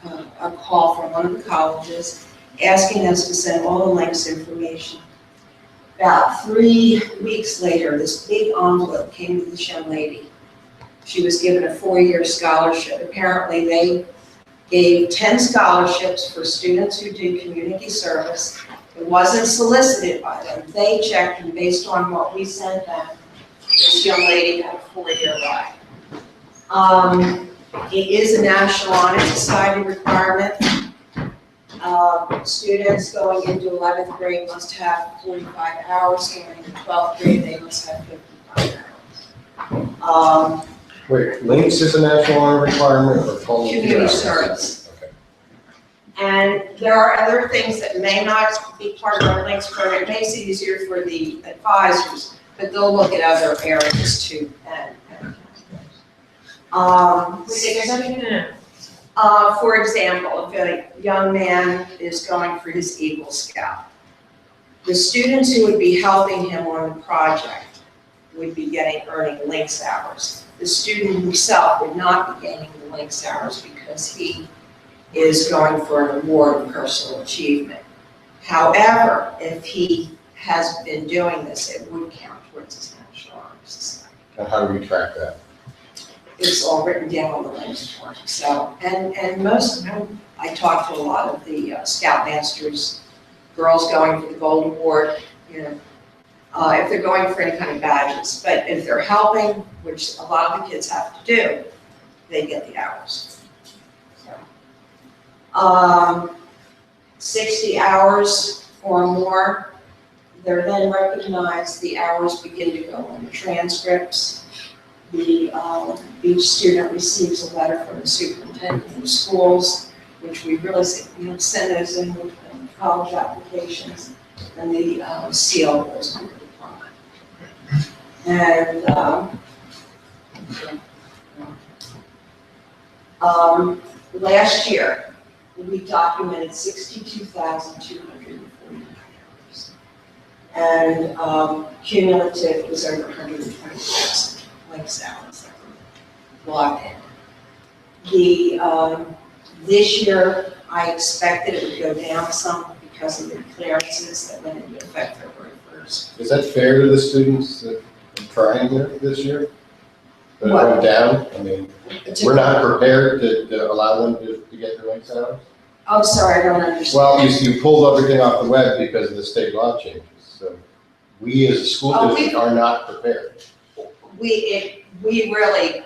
a call from one of the colleges asking us to send all the Lynx information. About 3 weeks later, this big envelope came to this young lady. She was given a 4-year scholarship. Apparently, they gave 10 scholarships for students who did community service. It wasn't solicited by them. They checked, and based on what we sent them, this young lady had a 4-year ride. It is a National Honor Society requirement. Students going into 11th grade must have 45 hours, going into 12th grade, they must have 55 hours. Wait, links is a national honor requirement or call? Community service. Okay. And there are other things that may not be part of our links program. It makes it easier for the advisors, but they'll look at other areas too. For example, if a young man is going for his Eagle Scout, the students who would be helping him on the project would be earning links hours. The student himself would not be gaining the links hours because he is going for an award of personal achievement. However, if he has been doing this, it would count towards his National Honor Society. And how do we track that? It's all written down on the links form. So, and most, I talk to a lot of the Scoutmasters, girls going for the Gold Award, if they're going for any kind of badges. But if they're helping, which a lot of the kids have to do, they get the hours. So, 60 hours or more, they're then recognized, the hours begin to go on the transcripts. Each student receives a letter from the superintendent of the schools, which we really send those in with college applications, and the seal goes on the diploma. And last year, we documented 62,249 hours. And cumulative was over 120,000 links hours that were logged in. This year, I expected it would go down some because of the clearances that went into effect February 1st. Is that fair to the students that are trying this year? That it What? went down? I mean, we're not prepared to allow them to get their links hours? I'm sorry, I don't understand. Well, you pulled everything off the web because of the state law changes. So we as a school Oh, district are not prepared. We really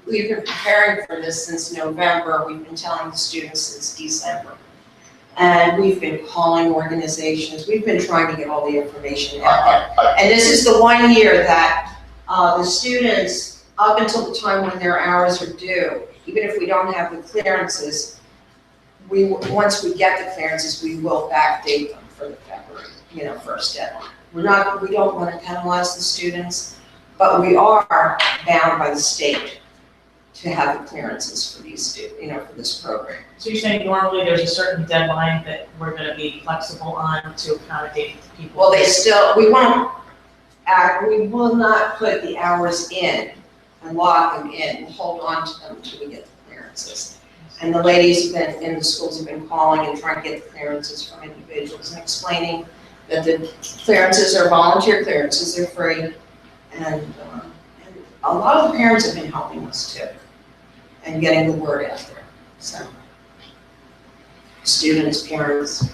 we've been preparing for this since November. We've been telling the students since December. And we've been calling organizations. We've been trying to get all the information out there. And this is the 1 year that the students, up until the time when their hours are due, even if we don't have the clearances, once we get the clearances, we will backdate them for the February, 1st deadline. We don't want to penalize the students, but we are bound by the state to have the clearances for these for this program. So you're saying normally there's a certain deadline that we're gonna be flexible on to accommodate people? Well, we will not put the hours in and lock them in and hold on to them until we get the clearances. And the ladies have been, in the schools have been calling and trying to get the clearances from individuals and explaining that the clearances are volunteer clearances, they're free. And a lot of the parents have been helping us too, and getting the word out there, so. Students, parents.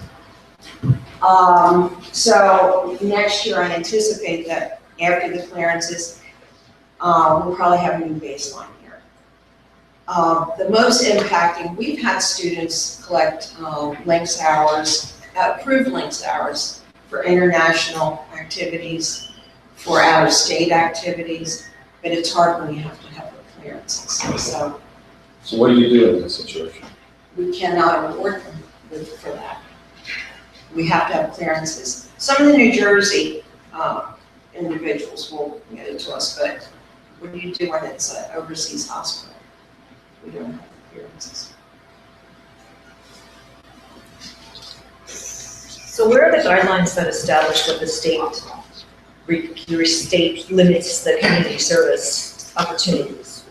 So next year, I anticipate that after the clearances, we'll probably have a new baseline here. The most impacting, we've had students collect links hours, approved links hours for international activities, for out-of-state activities, but it's hard when you have to have the clearances. So what do you do in this situation? We cannot award them for that. We have to have clearances. Some of the New Jersey individuals will get it to us, but what do you do when it's an overseas hospital? We don't have clearances. So where are the guidelines that establish what the state limits the community service opportunities?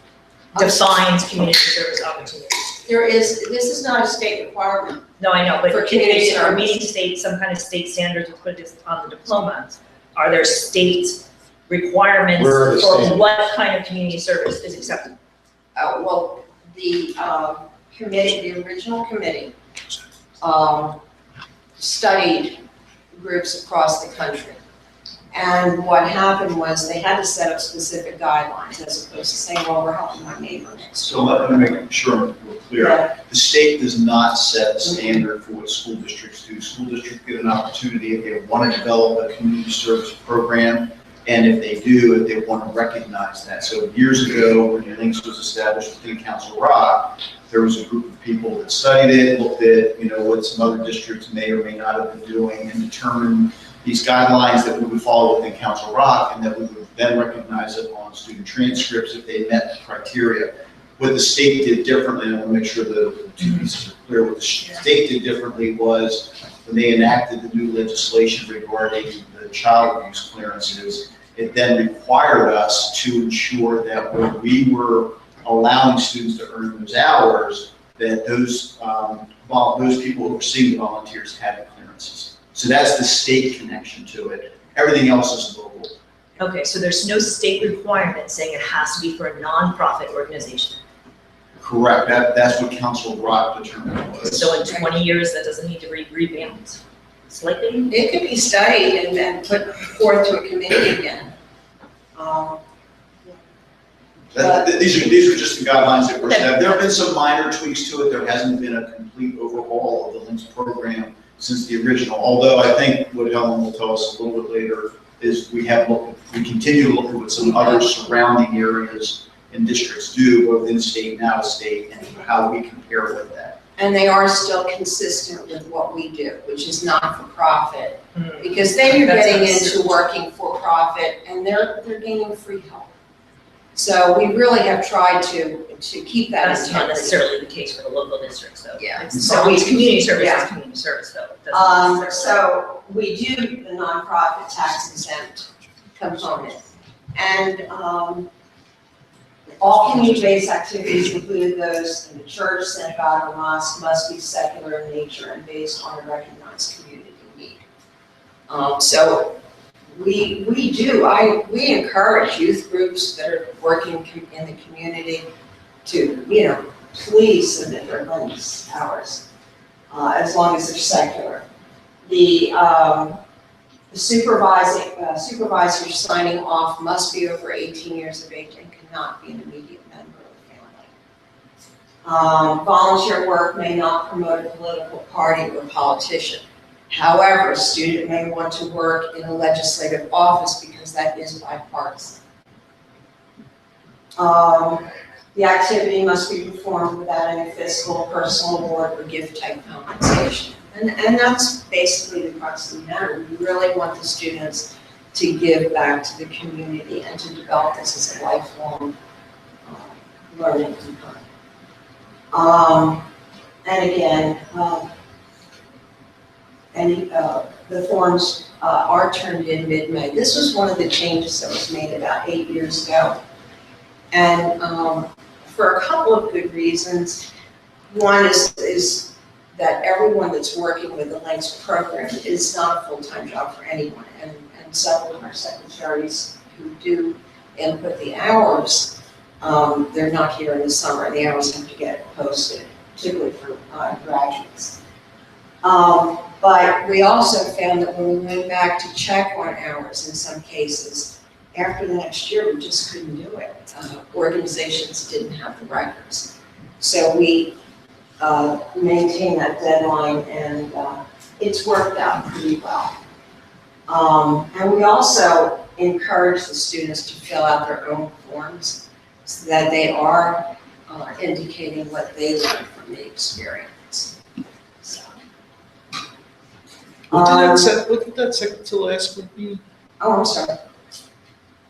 Defines community service opportunities? This is not a state requirement. No, I know, but For if community they are service. meeting some kind of state standards to put this on the diplomas, are there state requirements Where are the for state- what kind of community service is acceptable? Well, the committee, the original committee, studied groups across the country. And what happened was they had to set up specific guidelines as opposed to saying, well, we're helping my neighbor next So let me make sure we're clear. The state does not set a standard for what school districts do. School districts get an opportunity if they want to develop a community service program, and if they do, if they want to recognize that. So years ago, when Links was established within Council Rock, there was a group of people that studied it, looked at, what some other districts may or may not have been doing, and determined these guidelines that we would follow within Council Rock, and that we would then recognize it on student transcripts if they met the criteria. What the state did differently, and I want to make sure the two pieces are clear, what the state did differently was when they enacted the new legislation regarding the child abuse clearances, it then required us to ensure that when we were allowing students to earn those hours, that those people who were seeing the volunteers had the clearances. So that's the state connection to it. Everything else is local. Okay, so there's no state requirement saying it has to be for a nonprofit organization. Correct. That's what Council Rock determined was. So in 20 years, that doesn't need to be revamped slightly? It could be studied and then put forth to a committee again. These are just the guidelines that were set. There have been some minor tweaks to it. There hasn't been a complete overhaul of the Links program since the original. Although I think what Helen will tell us a little bit later is we continue to look at what some other surrounding areas and districts do, both in state and out of state, and how we compare with that. And they are still consistent with what we do, which is not for profit. Because then you're getting into working for profit and they're gaining free help. So we really have tried to keep that That's not integrity. necessarily the case for the local districts, though. Yeah. So it's community service, is community service, though. It doesn't necessarily- So we do the nonprofit tax exempt component. And all community-based activities, including those in the church, synagogue, or mosque, must be secular in nature and based on a recognized community need. So we encourage youth groups that are working in the community to, please submit their Links hours, as long as they're secular. The supervisor signing off must be over 18 years of age and cannot be an immediate member of the family. Volunteer work may not promote a political party or politician. However, a student may want to work in a legislative office because that is bipartisan. The activity must be performed without any fiscal, personal, award, or gift-type compensation. And that's basically the crux of the matter. We really want the students to give back to the community and to develop this as a lifelong learning component. And again, the forms are turned in mid-May. This was one of the changes that was made about 8 years ago. And for a couple of good reasons. One is that everyone that's working with the Links program is not a full-time job for anyone. And several of our secretaries who do input the hours, they're not here in the summer. The hours have to get posted, particularly for graduates. But we also found that when we went back to check on hours in some cases, after the next year, we just couldn't do it. Organizations didn't have the records. So we maintain that deadline, and it's worked out pretty well. And we also encourage the students to fill out their own forms so that they are indicating what they learned from the experience. So. What did that second to last one mean? Oh, I'm sorry.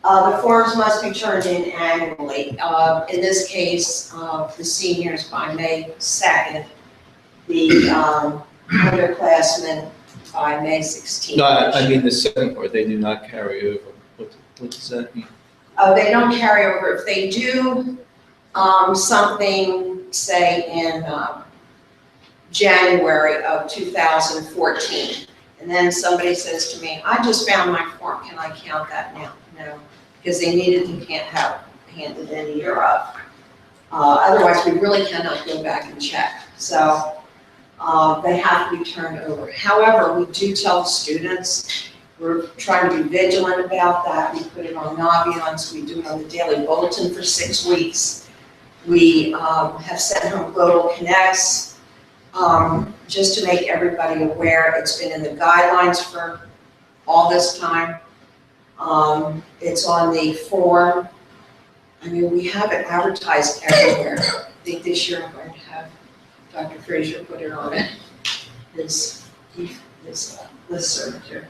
The forms must be turned in annually. In this case, the seniors by May 2nd, the underclassmen by May 16th. No, I mean the second part, they do not carry over. What does that mean? They don't carry over. If they do something, say in January of 2014, and then somebody says to me, I just found my form, can I count that now? No, because they needed to can't have handed in a year of. Otherwise, we really cannot go back and check. So they have to be turned over. However, we do tell the students, we're trying to be vigilant about that. We put it on Naviance, we do it on the daily bulletin for 6 weeks. We have sent home Global Connects, just to make everybody aware. It's been in the guidelines for all this time. It's on the form. I mean, we have it advertised everywhere. I think this year I'm going to have Dr. Frazier put it on it, his listserv here.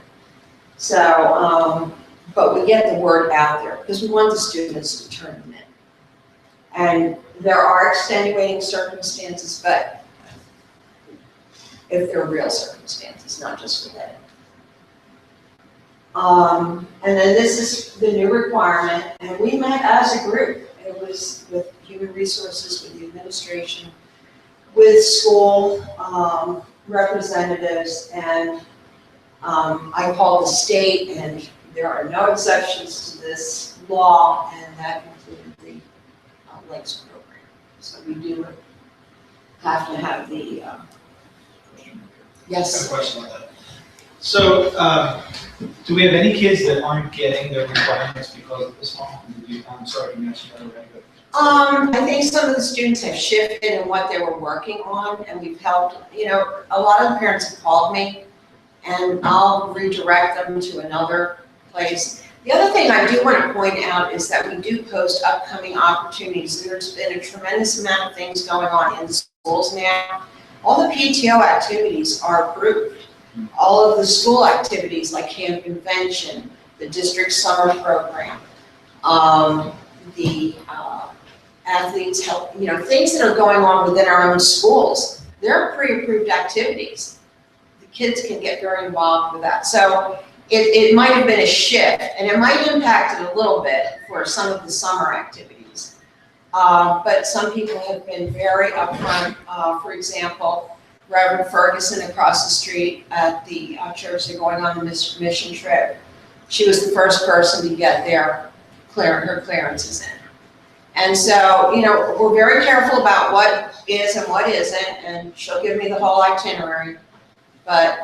So, but we get the word out there because we want the students to turn them in. And there are extenuating circumstances, but if they're real circumstances, not just related. And then this is the new requirement, and we met as a group. It was with Human Resources, with the administration, with school representatives, and I called the state, and there are no exceptions to this law, and that included the Lakes program. So we do have to have the, yes. I have a question on that. So, do we have any kids that aren't getting their requirements because of this law? I'm sorry, you mentioned that already, but. I think some of the students have shifted in what they were working on, and we've helped, you know, a lot of the parents have called me, and I'll redirect them to another place. The other thing I do want to point out is that we do post upcoming opportunities. There's been a tremendous amount of things going on in the schools now. All the PTO activities are approved. All of the school activities like Camp Convention, the district summer program, the athletes help, you know, things that are going on within our own schools, they're pre-approved activities. The kids can get very involved with that. So it might have been a shift, and it might impact it a little bit for some of the summer activities. But some people have been very upfront. For example, Reverend Ferguson across the street at the church, they're going on a mission trip. She was the first person to get her clearances in. And so, you know, we're very careful about what is and what isn't, and she'll give me the whole itinerary. But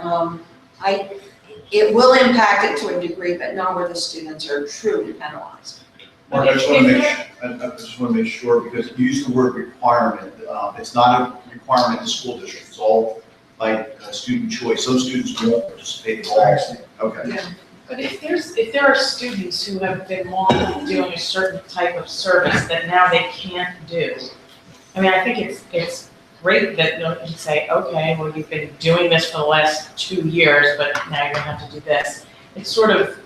it will impact it to a degree, but not where the students are truly penalized. Mark, I just want to make sure, because you used the word requirement. It's not a requirement in the school district. It's all like student choice. Some students won't participate at all. Okay. Yeah. But if there are students who have been long doing a certain type of service that now they can't do, I mean, I think it's great that you can say, okay, well, you've been doing this for the last 2 years, but now you're gonna have to do this. It's sort of,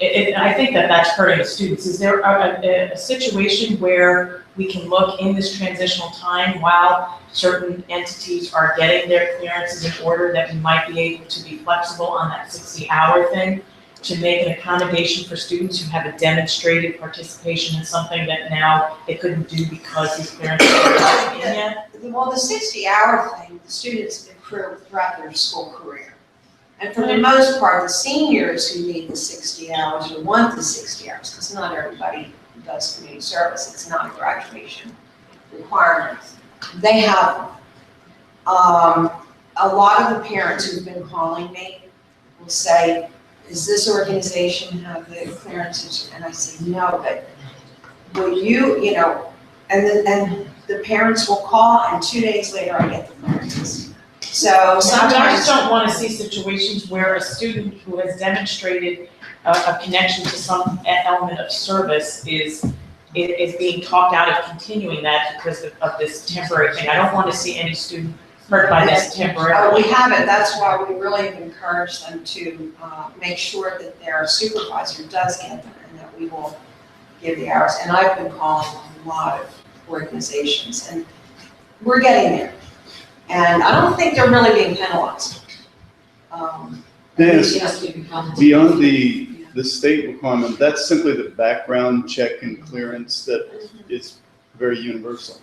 I think that's hurting the students. Is there a situation where we can look in this transitional time while certain entities are getting their clearances in order that we might be able to be flexible on that 60-hour thing to make an accommodation for students who have a demonstrated participation in something that now they couldn't do because these clearances are not in yet? Well, the 60-hour thing, the students accrue throughout their school career. And for the most part, the seniors who need the 60 hours or want the 60 hours, because not everybody does community service, it's not a graduation requirement. They have, a lot of the parents who've been calling me will say, does this organization have the clearances? And I say, no, but will you, you know, and the parents will call, and 2 days later I get the clearances. So sometimes I just don't want to see situations where a student who has demonstrated a connection to some element of service is being talked out of continuing that because of this temporary thing. I don't want to see any student hurt by this temporarily. We haven't. That's why we really have encouraged them to make sure that their supervisor does get them and that we will give the hours. And I've been calling a lot of organizations, and we're getting there. And I don't think they're really being penalized. Yes, beyond the state requirement, that's simply the background check and clearance that is very universal.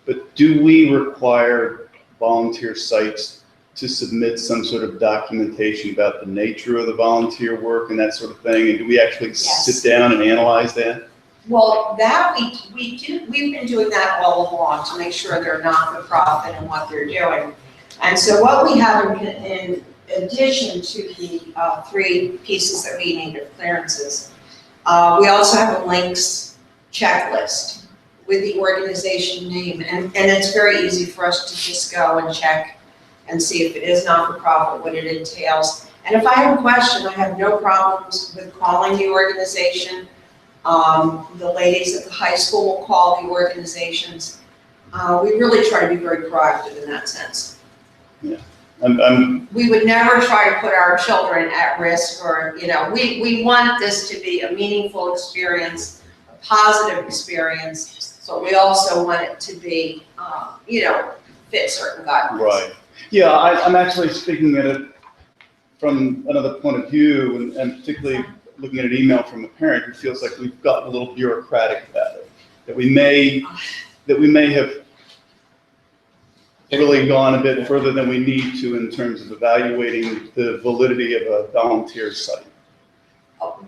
But do we require volunteer sites to submit some sort of documentation about the nature of the volunteer work and that sort of thing? And do we actually sit down and analyze that? Well, that we've been doing that all along to make sure they're not-for-profit in what they're doing. And so what we have in addition to the 3 pieces that we need of clearances, we also have a links checklist with the organization name. And it's very easy for us to just go and check and see if it is not-for-profit, what it entails. And if I have a question, I have no problems with calling the organization. The ladies at the high school will call the organizations. We really try to be very proactive in that sense. We would never try to put our children at risk or, we want this to be a meaningful experience, a positive experience, but we also want it to be, fit certain guidelines. Right. Yeah, I'm actually speaking at it from another point of view, and particularly looking at an email from a parent who feels like we've gotten a little bureaucratic about it, that we may have really gone a bit further than we need to in terms of evaluating the validity of a volunteer site.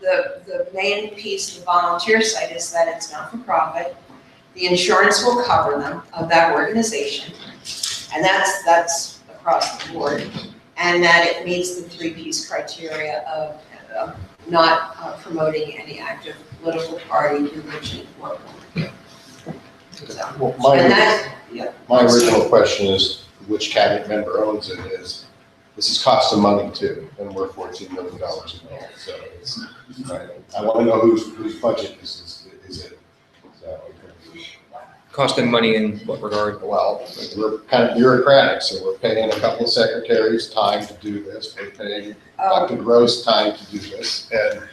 The main piece of the volunteer site is that it's not for profit. The insurance will cover them of that organization, and that's across the board, and that it meets the 3 Ps criteria of not promoting any active political party, religion, or Well, yeah. my original question is, which cabinet member owns it is, this is cost of money too, and we're $14 million involved, so it's, right, I want to know whose budget this is it. So, Costing money in what regard? well, we're kind of bureaucratic, so we're paying a couple of secretaries time to do this, we're paying Dr. Gross time to do this, and,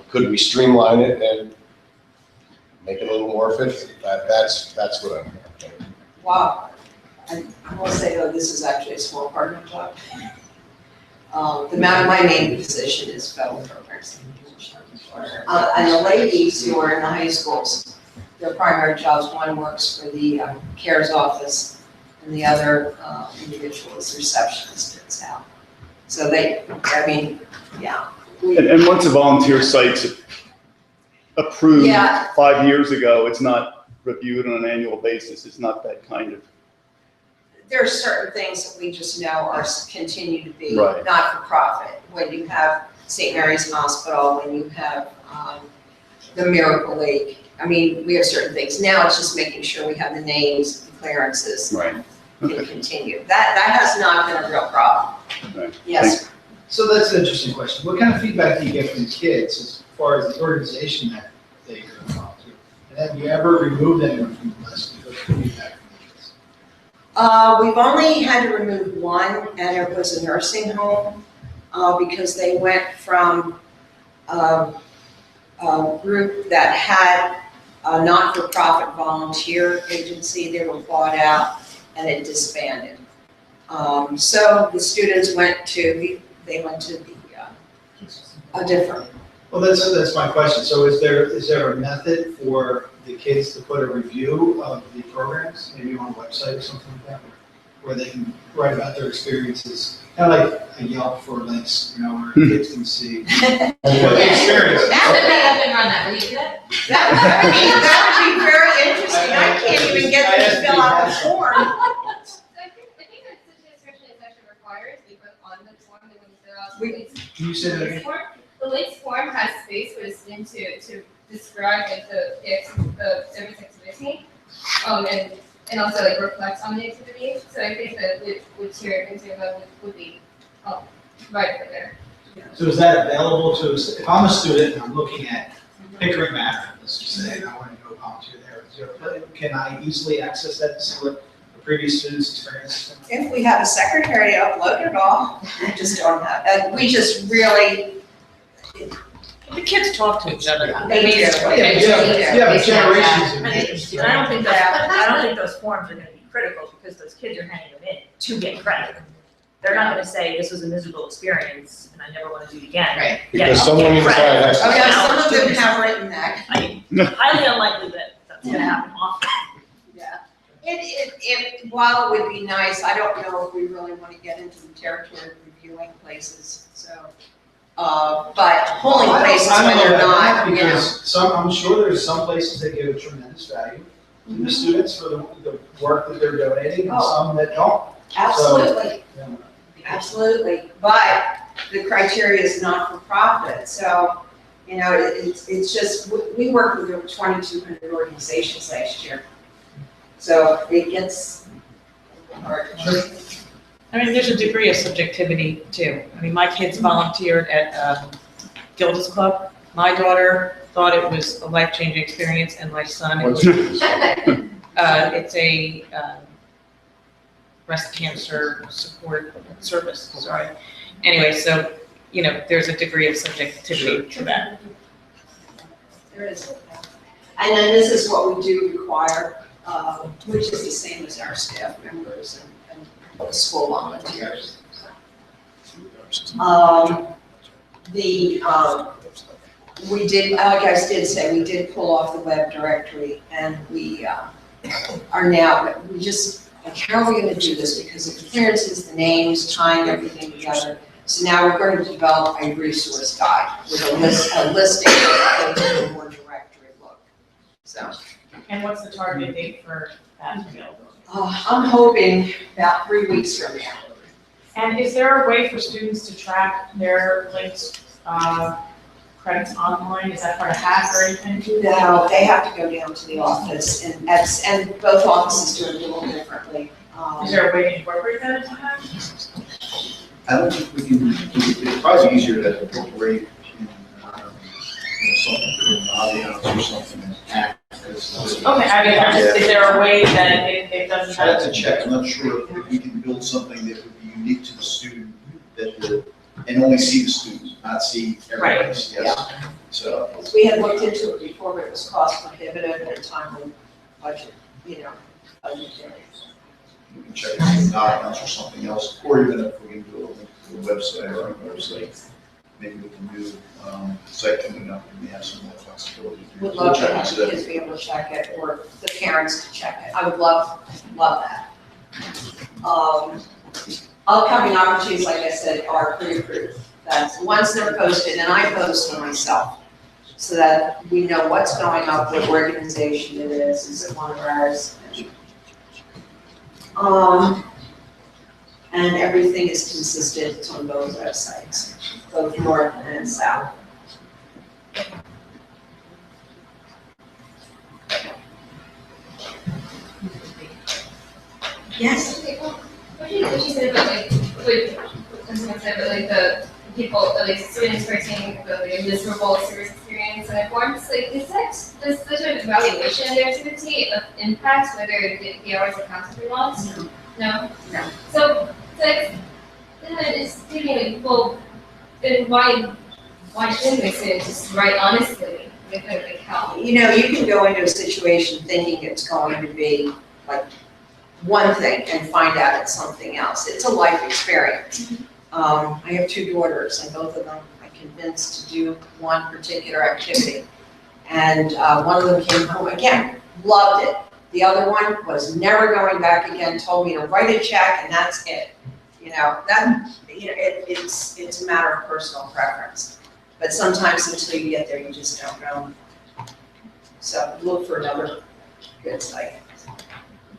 could we streamline it and make it a little more efficient? That's what I'm thinking. Wow. I will say though, this is actually a small part of my job. My main position is federal programs. And the ladies who are in the high schools, their primary jobs, one works for the CARES office and the other individual is receptionist at Sal. So yeah. And once a volunteer site's approved 5 years ago, it's not reviewed on an annual basis. It's not that kind of. There are certain things that we just know are continue to be Right. not for profit. When you have St. Mary's Hospital, when you have the Miracle League, we have certain things. Now it's just making sure we have the names, the clearances, Right. can continue. That has not been a real problem. Right. Yes. So that's an interesting question. What kind of feedback do you get from the kids as far as the organization that they go involved with? And have you ever removed anyone from the list because of feedback from the kids? We've only had to remove one, and it was a nursing home, because they went from a group that had a not-for-profit volunteer agency. They were bought out, and it disbanded. So the students went to a different. Well, that's my question. So is there a method for the kids to put a review of the programs, maybe on a website or something like that, where they can write about their experiences, kind of like a Yelp for links, where kids can see what they experienced. That would be up and run that, will you do that? That would be very interesting. I can't even get them to fill out the form. So I think that the description is actually required to be put on the form that when you fill out the links. Can you say that again? The links form has space for the student to describe the service activity, and also reflect on the activity. So I think that with your interview would be right for there. So is that available to, if I'm a student and I'm looking at Pickering Manor, let's just say, and I want to go volunteer there, can I easily access that to see what the previous students' experiences? If we have a secretary to upload it all, we just don't have, we just really. The kids talk to each other. They do. Yeah, but generations. I don't think those forms are gonna be critical because those kids are handing them in to get credit. They're not gonna say, this was a miserable experience and I never wanna do it again. Right. Because someone inside has to. Oh, yeah, some of them have written that. Highly unlikely that that's gonna happen often. Yeah. While it would be nice, I don't know if we really want to get into the territory of reviewing places, so. but polling places I when don't know they're about that, not, you know. because I'm sure there's some places that give a tremendous value to the students for the work that they're donating, and Oh. some that don't. Absolutely, Yeah. absolutely, but the criteria is not for profit, so, you know, it's just, we worked with over 2,200 organizations last year. So it gets hard. I mean, there's a degree of subjectivity too. I mean, my kids volunteered at Gilda's Club. My daughter thought it was a life-changing experience, and my son, it was, it's a breast cancer support service, sorry. Anyway, so, you know, there's a degree of subjectivity to that. There is. And then this is what we do require, which is the same as our staff members and the school volunteers. We did, like I did say, we did pull off the web directory, and we are now, we just, like, how are we gonna do this? Because the clearances, the names, tying everything together. So now we're going to develop a resource guide with a listing of things in a more directory look. So, And what's the target date for that? I'm hoping about 3 weeks from now. And is there a way for students to track their linked credits online? Is that part of HAP or anything? No, they have to go down to the office, and both offices do it a little differently. Is there a way to incorporate that into HAP? I don't think we can, it's probably easier to incorporate in, something in audience or something as act as. Okay, I mean, is there a way that it doesn't I have have? to check, I'm not sure if we can build something that would be unique to the student, and only see the students, not see everybody else, yes. So. We had looked into it before, but it was cost prohibitive at a time when budget, budgetary. We can check it in documents or something else, or even if we can do a link to the website or our website, maybe we can do, site cleanup and we have some more flexibility. Would love to have the kids be able to check it, or the parents to check it. I would love that. Upcoming opportunities, like I said, are pre-approved. That's, once they're posted, and I post them myself, so that we know what's going up, what organization it is it one of ours? And everything is consistent on both websites, both north and south. Yes. What do you say about the people, like students who are taking the miserable service experience and forms, like, does such an evaluation of their activity impact whether the hours are counted or not? No? No. So it's thinking like, well, then why shouldn't they say it just right honestly with the account? You can go into a situation thinking it's going to be like one thing and find out it's something else. It's a life experience. I have 2 daughters, and both of them I convinced to do one particular activity. And one of them came home again, loved it. The other one was never going back again, told me to write a check, and that's it. It's a matter of personal preference. But sometimes until you get there, you just don't know. So look for another good site.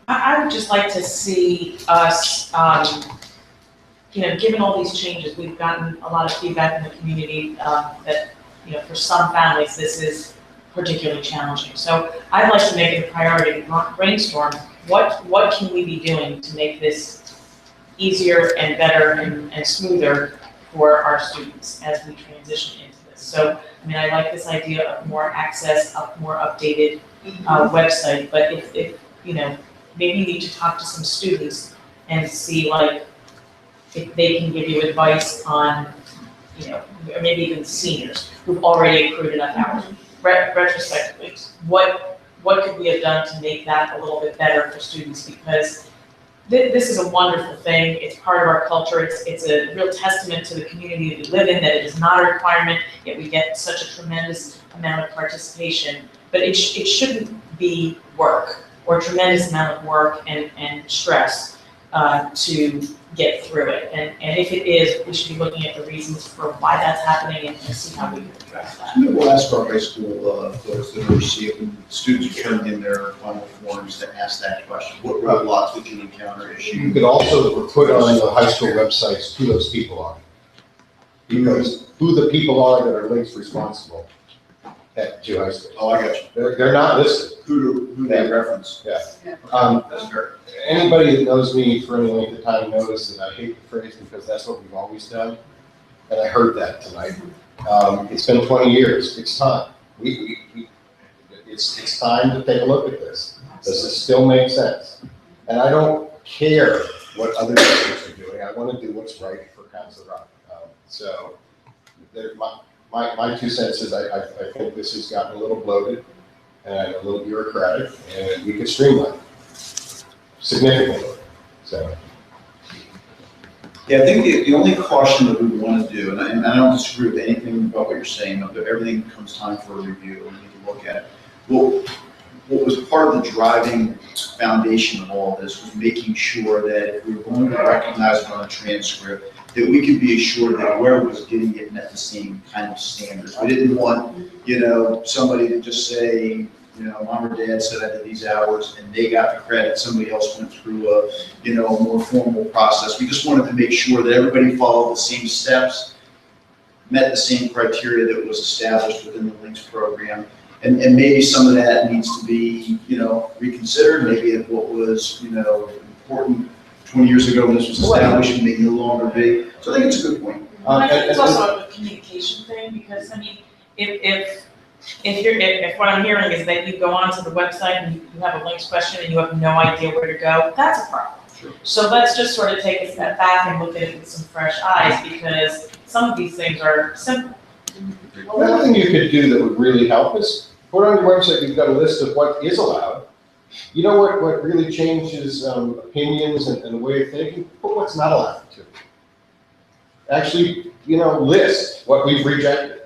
I would just like to see us, given all these changes, we've gotten a lot of feedback in the community that, for some families, this is particularly challenging. So I'd like to make it a priority to brainstorm what can we be doing to make this easier and better and smoother for our students as we transition into this. So, I like this idea of more access, a more updated website, but if maybe you need to talk to some students and see if they can give you advice on, or maybe even seniors who've already accrued enough hours. Retrospectively, what could we have done to make that a little bit better for students? Because this is a wonderful thing. It's part of our culture. It's a real testament to the community that we live in, that it is not a requirement, yet we get such a tremendous amount of participation. But it shouldn't be work, or a tremendous amount of work and stress to get through it. And if it is, we should be looking at the reasons for why that's happening and see how we can address that. We'll ask our high school folks that oversee it, when students are turning in their final forms to ask that question. What roadblocks did you encounter, You issues? could also put on the high school websites who those people are. Because who the people are that are links responsible at two high schools. Oh, I got you. They're not listed. Who they reference. That's fair. Anybody that knows me for any length of time knows that I hate the phrase because that's what we've always done. And I heard that tonight. It's been 20 years. It's time. It's time to take a look at this. Does this still make sense? And I don't care what other districts are doing. I want to do what's right for Council Rock. So my 2 cents is I think this has gotten a little bloated and a little bureaucratic, and we could streamline it significantly. So. Yeah, I think the only caution that we want to do, and I don't disagree with anything about what you're saying, but everything comes time for a review and we need to look at it. Well, what was part of the driving foundation of all this was making sure that if we were going to recognize it on a transcript, that we could be assured that whoever was getting it met the same kind of standards. We didn't want, somebody to just say, mom or dad said I did these hours and they got the credit, somebody else went through a more formal process. We just wanted to make sure that everybody followed the same steps, met the same criteria that was established within the Links program. And maybe some of that needs to be, reconsidered. Maybe what was, important 20 years ago when this was established may no longer be. So I think it's a good point. I think it's also a communication thing, because if what I'm hearing is that you go onto the website and you have a links question and you have no idea where to go, that's a problem. Sure. So let's just sort of take a step back and look at it with some fresh eyes, because some of these things are simple. Another thing you could do that would really help is put on your website, you've got a list of what is allowed. You know what really changes opinions and the way of thinking? Put what's not allowed to. Actually, list what we've rejected.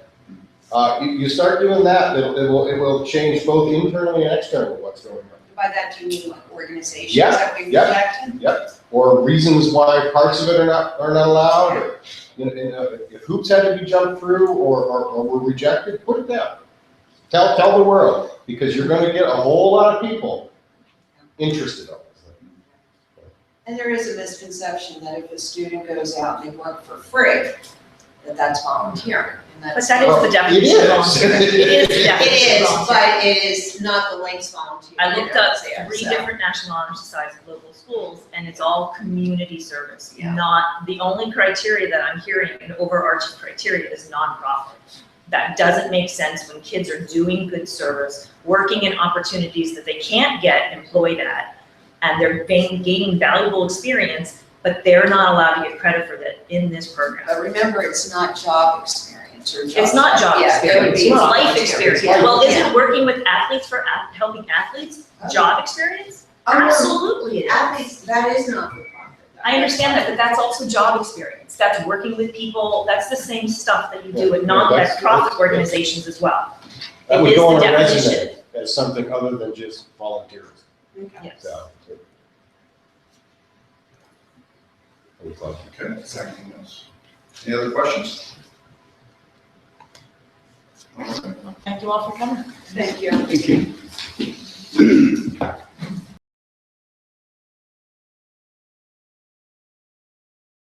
You start doing that, it will change both internally and externally what's going on. By that, do you mean like organizations Yeah, that we yeah. rejected? Yep. Or reasons why parts of it are not allowed, or if hoops had to be jumped through or were rejected, put it down. Tell the world, because you're going to get a whole lot of people interested in this. And there is a misconception that if a student goes out and they work for free, that's volunteering. And But that is the definition of volunteering. It is the definition of volunteering. But it is not the Links volunteer. I looked up there, 3 so. different National Honor Societies of local schools, and it's all community service, Yeah. not, the only criteria that I'm hearing, an overarching criteria, is nonprofit. That doesn't make sense when kids are doing good service, working in opportunities that they can't get employed at, and they're gaining valuable experience, but they're not allowed to get credit for that in this program. But remember, it's not job experience or job. It's not job Yeah, it would experience, be it's life volunteer. experience. Yeah. Well, Yeah. isn't working with athletes for helping athletes job experience? Oh, no. Absolutely it is. Athletes, that is not for profit. I understand that, but that's also job experience. That's working with people, that's the same stuff that you do in non-profit organizations as well. That It would is go on the a definition. resume as something other than just volunteers. Okay. So. Okay, second. Any other questions? Thank you all for coming. Thank you. Thank you.